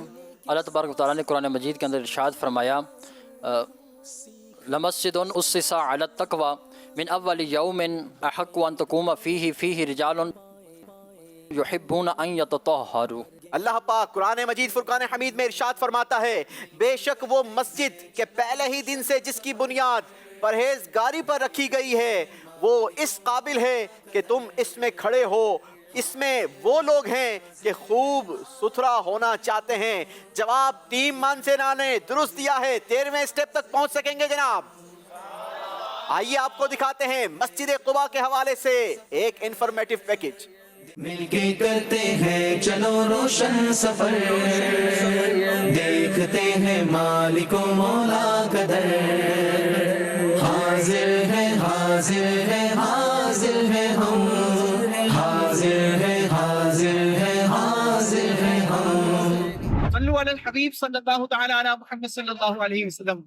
اللہ تبارک و تعالیٰ نے قرآن مجید کے اندر ارشاد فرمایا، لمسجد اسس علی التقوی من اول یوم احق ان تقوم فیہ رجال یحبون ان یتطہروا۔ اللہ پاک قرآن مجید فرقان حمید میں ارشاد فرماتا ہے، بے شک وہ مسجد کے پہلے ہی دن سے جس کی بنیاد پرہیزگاری پر رکھی گئی ہے، وہ اس قابل ہے کہ تم اس میں کھڑے ہو۔ اس میں وہ لوگ ہیں کہ خوب ستھرا ہونا چاہتے ہیں۔ جواب ٹیم مانسیرا نے درست دیا ہے، 13ویں سٹیپ تک پہنچ سکیں گے جناب۔ آئیے آپ کو دکھاتے ہیں مسجد قباء کے حوالے سے ایک انفارمیٹیو پیکج۔ مل کے کرتے ہیں چلو روشن سفر، دیکھتے ہیں مالک و مولا کا در، حاضر ہے حاضر ہے حاضر ہے ہم، حاضر ہے حاضر ہے حاضر ہے ہم۔ صلو علی الحبیب صلی اللہ تعالی علی محمد صلی اللہ علیہ وسلم۔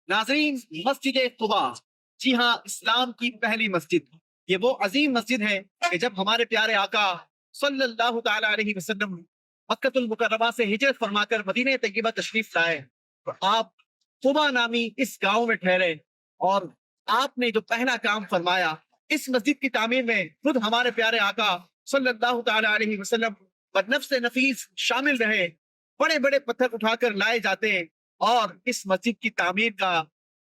ناظرین، مسجد قباء، جی ہاں، اسلام کی پہلی مسجد، یہ وہ عظیم مسجد ہے کہ جب ہمارے پیارے آقا صلی اللہ تعالی علیہ وسلم مکہ المکرمہ سے ہجرت فرما کر مدینہ طیبہ تشریف لائے تو آپ قباء نامی اس گاؤں میں ٹھہرے، اور آپ نے جو پہلا کام فرمایا، اس مسجد کی تعمیر میں خود ہمارے پیارے آقا صلی اللہ تعالی علیہ وسلم بنفس نفیس شامل رہے۔ بڑے بڑے پتھر اٹھا کر لائے جاتے ہیں اور اس مسجد کی تعمیر کا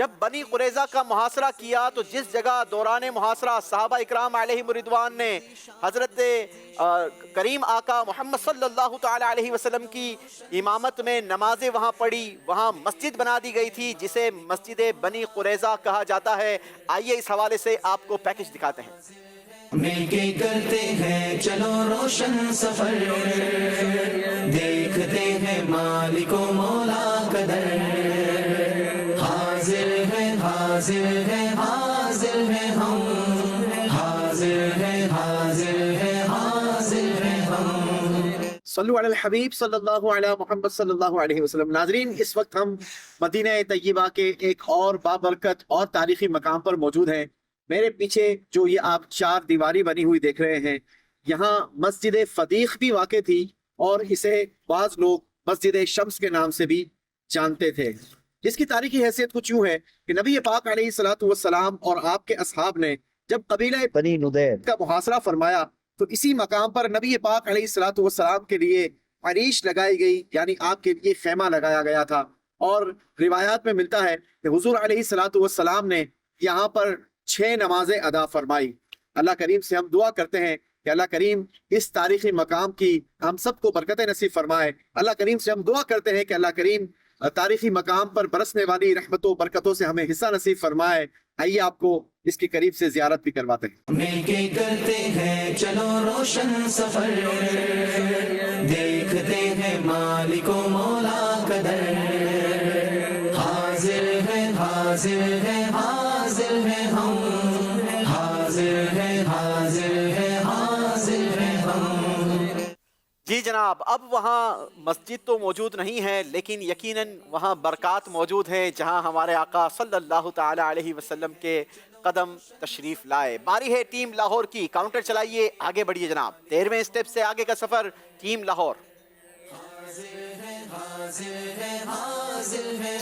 جب بنی قریظہ کا محاصرہ کیا تو جس جگہ دوران محاصرہ صحابہ اکرام علیہم رضوان نے حضرت کریم آقا محمد صلی اللہ تعالی علیہ وسلم کی امامت میں نمازیں وہاں پڑھی، وہاں مسجد بنا دی گئی تھی جسے مسجد بنی قریظہ کہا جاتا ہے۔ آئیے اس حوالے سے آپ کو پیکج دکھاتے ہیں۔ مل کے کرتے ہیں چلو روشن سفر، دیکھتے ہیں مالک و مولا قدر، حاضر ہے حاضر ہے حاضر ہے ہم، حاضر ہے حاضر ہے حاضر ہے ہم۔ صلو علی الحبیب صلی اللہ علیہ محمد صلی اللہ علیہ وسلم۔ ناظرین، اس وقت ہم مدینہ طیبہ کے ایک اور بابرکت اور تاریخی مقام پر موجود ہیں۔ میرے پیچھے جو یہ آپ چار دیواری بنی ہوئی دیکھ رہے ہیں، یہاں مسجد فدیق بھی واقع تھی اور اسے بعض لوگ مسجد شمس کے نام سے بھی جانتے تھے۔ جس کی تاریخی حیثیت کچھ یوں ہے کہ نبی پاک علیہ الصلوۃ والسلام اور آپ کے اصحاب نے جب قبیلہ بنی نضیر کا محاصرہ فرمایا تو اسی مقام پر نبی پاک علیہ الصلوۃ والسلام کے لیے عریش لگائی گئی، یعنی آپ کے لیے خیمہ لگایا گیا تھا۔ اور روایات میں ملتا ہے کہ حضور علیہ الصلوۃ والسلام نے یہاں پر 6 نمازیں ادا فرمائی۔ اللہ کریم سے ہم دعا کرتے ہیں کہ اللہ کریم اس تاریخی مقام کی ہم سب کو برکت نصیب فرمائے۔ اللہ کریم سے ہم دعا کرتے ہیں کہ اللہ کریم تاریخی مقام پر برسنے والی رحمتوں برکتوں سے ہمیں حصہ نصیب فرمائے۔ آئیے آپ کو اس کی قریب سے زیارت بھی کرواتے ہیں۔ مل کے کرتے ہیں چلو روشن سفر، دیکھتے ہیں مالک و مولا قدر، حاضر ہے حاضر ہے حاضر ہے ہم، حاضر ہے حاضر ہے حاضر ہے ہم۔ جی جناب، اب وہاں مسجد تو موجود نہیں ہے لیکن یقیناً وہاں برکات موجود ہیں جہاں ہمارے آقا صلی اللہ تعالی علیہ وسلم کے قدم تشریف لائے۔ باری ہے ٹیم لاہور کی، کاؤنٹر چلائیے، آگے بڑھیے جناب۔ 13ویں سٹیپ سے آگے کا سفر ٹیم لاہور۔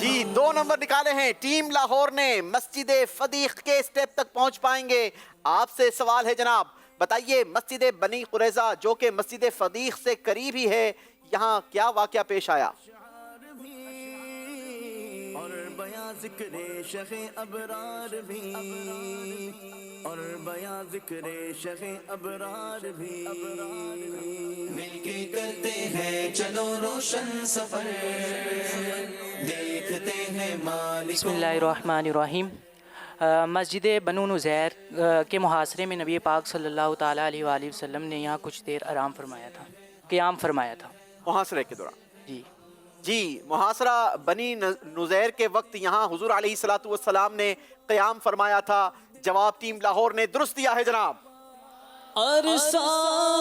جی 2 نمبر نکالے ہیں ٹیم لاہور نے، مسجد فدیق کے سٹیپ تک پہنچ پائیں گے۔ آپ سے سوال ہے جناب، بتائیے مسجد بنی قریظہ جو کہ مسجد فدیق سے قریب ہی ہے، یہاں کیا واقعہ پیش آیا؟ اور بیاں ذکر شیخ ابرار بھی، اور بیاں ذکر شیخ ابرار بھی، مل کے کرتے ہیں چلو روشن سفر، دیکھتے ہیں مالک۔ بسم اللہ الرحمن الرحیم۔ مسجد بنو نزیر کے محاصرے میں نبی پاک صلی اللہ تعالیٰ علیہ وآلہ وسلم نے یہاں کچھ دیر آرام فرمایا تھا، قیام فرمایا تھا محاصرے کے دوران۔ جی محاصرہ بنی نزیر کے وقت یہاں حضور علیہ الصلوۃ والسلام نے قیام فرمایا تھا۔ جواب ٹیم لاہور نے درست دیا ہے جناب۔ عرصہ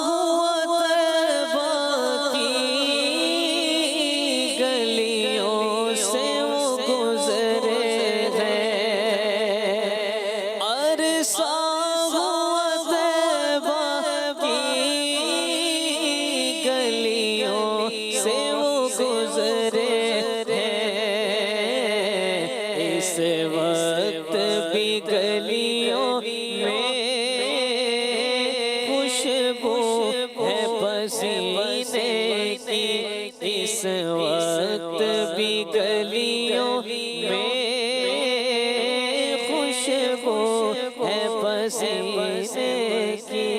ہوا طیبہ کی گلیوں سے وہ گزرے ہیں، عرصہ ہوا طیبہ کی گلیوں سے وہ گزرے ہیں، اس وقت بھی گلیوں میں خوشبو ہے پسینے کی، اس وقت بھی گلیوں میں خوشبو ہے پسینے کی۔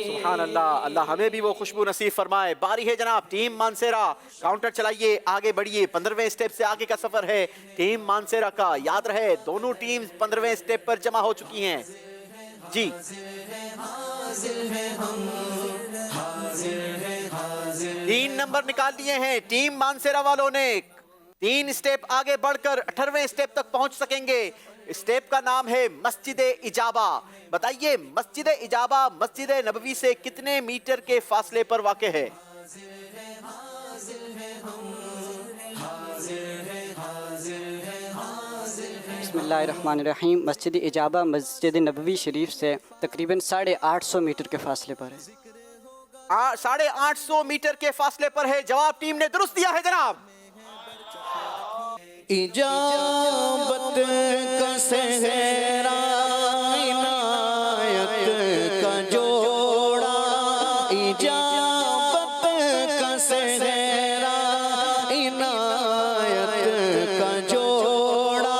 سبحان اللہ، اللہ ہمیں بھی وہ خوشبو نصیب فرمائے۔ باری ہے جناب ٹیم مانسیرا، کاؤنٹر چلائیے، آگے بڑھیے۔ 15ویں سٹیپ سے آگے کا سفر ہے ٹیم مانسیرا کا۔ یاد رہے دونوں ٹیمز 15ویں سٹیپ پر جمع ہو چکی ہیں۔ جی 3 نمبر نکال لیے ہیں ٹیم مانسیرا والوں نے۔ 3 سٹیپ آگے بڑھ کر 18ویں سٹیپ تک پہنچ سکیں گے۔ سٹیپ کا نام ہے مسجد اجابہ۔ بتائیے مسجد اجابہ مسجد نبوی سے کتنے میٹر کے فاصلے پر واقع ہے؟ بسم اللہ الرحمن الرحیم۔ مسجد اجابہ مسجد نبوی شریف سے تقریباً 850 میٹر کے فاصلے پر ہے۔ 850 میٹر کے فاصلے پر ہے۔ جواب ٹیم نے درست دیا ہے جناب۔ اجابت کا صحرا عنایت کا جوڑا، اجابت کا صحرا عنایت کا جوڑا،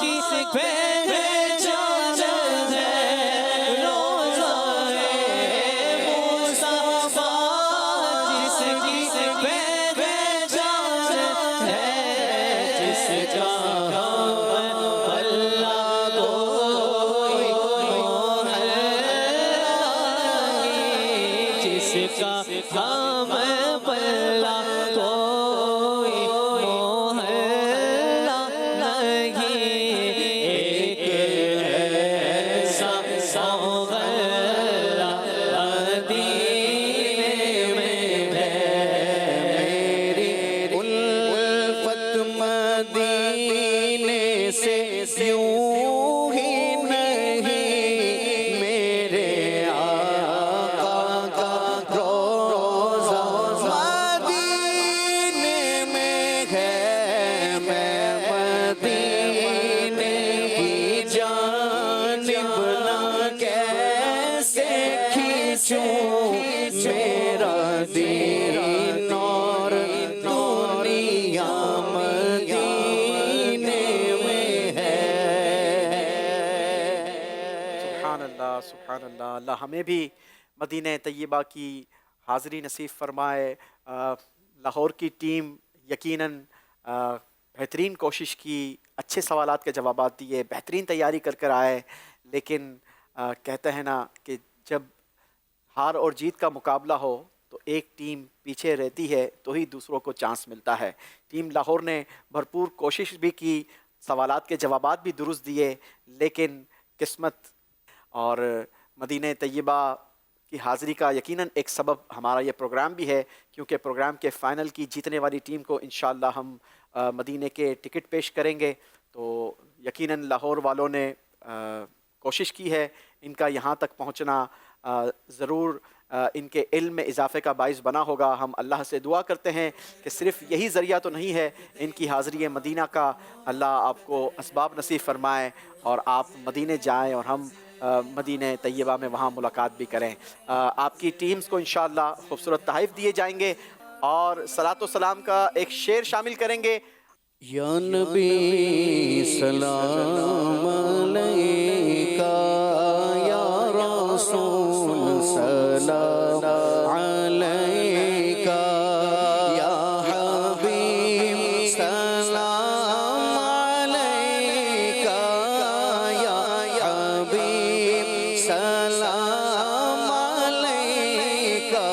کی پہچان ہے روزہ مصطفیٰ جس کی پہچان ہے جس کا اللہ کوئی جس کا ہم پلہ کوئی محلہ نہیں ایک ایسا سوغلہ مدینے میں ہے میری الفت مدینے سے یوں ہی نہیں میرے آقا کا روزہ مدینے میں ہے میں مدینے کی جانب نہ کیسے کھینچوں میرا دین اور دنیا مدینے میں ہے سبحان اللہ اللہ ہمیں بھی مدینہ طیبہ کی حاضری نصیب فرمائے. لاہور کی ٹیم یقیناً بہترین کوشش کی، اچھے سوالات کے جوابات دیے، بہترین تیاری کر آئے، لیکن کہتے ہیں نا کہ جب ہار اور جیت کا مقابلہ ہو تو ایک ٹیم پیچھے رہتی ہے تو ہی دوسروں کو چانس ملتا ہے. ٹیم لاہور نے بھرپور کوشش بھی کی، سوالات کے جوابات بھی درست دیے، لیکن قسمت اور مدینہ طیبہ کی حاضری کا یقیناً ایک سبب ہمارا یہ پروگرام بھی ہے، کیونکہ پروگرام کے فائنل کی جیتنے والی ٹیم کو انشاءاللہ ہم مدینے کے ٹکٹ پیش کریں گے. تو یقیناً لاہور والوں نے کوشش کی ہے، ان کا یہاں تک پہنچنا ضرور ان کے علم میں اضافے کا باعث بنا ہوگا. ہم اللہ سے دعا کرتے ہیں کہ صرف یہی ذریعہ تو نہیں ہے ان کی حاضری مدینہ کا، اللہ آپ کو اسباب نصیب فرمائے اور آپ مدینے جائیں اور ہم مدینہ طیبہ میں وہاں ملاقات بھی کریں. آپ کی ٹیمز کو انشاءاللہ خوبصورت تحائف دیے جائیں گے اور صلاۃ و سلام کا ایک شعر شامل کریں گے. یا نبی سلام علیکہ یا رسول سلام علیکہ یا حبیب سلام علیکہ یا حبیب سلام علیکہ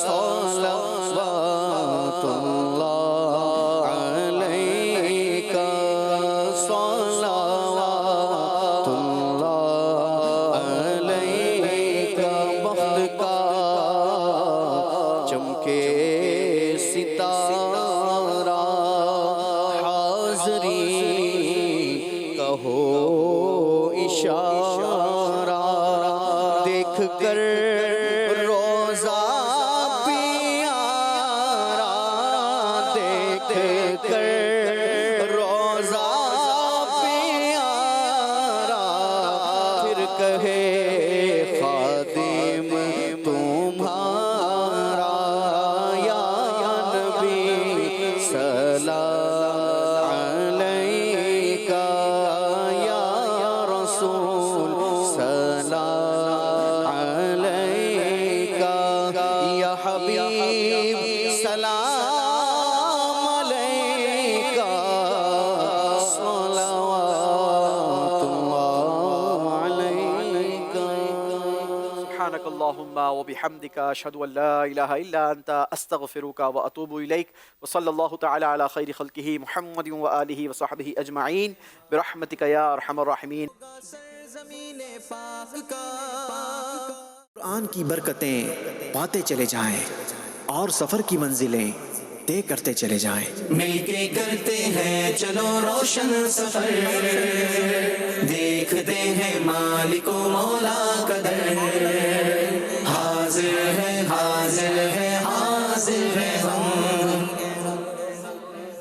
صلوات اللہ علیکہ صلوات اللہ علیکہ. بخت کا چمکے ستارہ حاضری کہو اشارہ دیکھ کر روزہ پیارا دیکھ کر روزہ پیارا پھر کہے خادم تمہارا یا نبی سلام علیکہ یا رسول سلام علیکہ یا حبیب سلام علیکہ صلوات اللہ علیکہ. سبحانك اللهم وبحمدك اشهد ان لا اله الا انت استغفرك واتوب اليك وصلى الله تعالى على خير خلقه محمد واله وصحبه اجمعين برحمتك يا ارحم الراحمين. قرآن کی برکتیں پاتے چلے جائیں اور سفر کی منزلیں طے کرتے چلے جائیں. مل کے کرتے ہیں چلو روشن سفر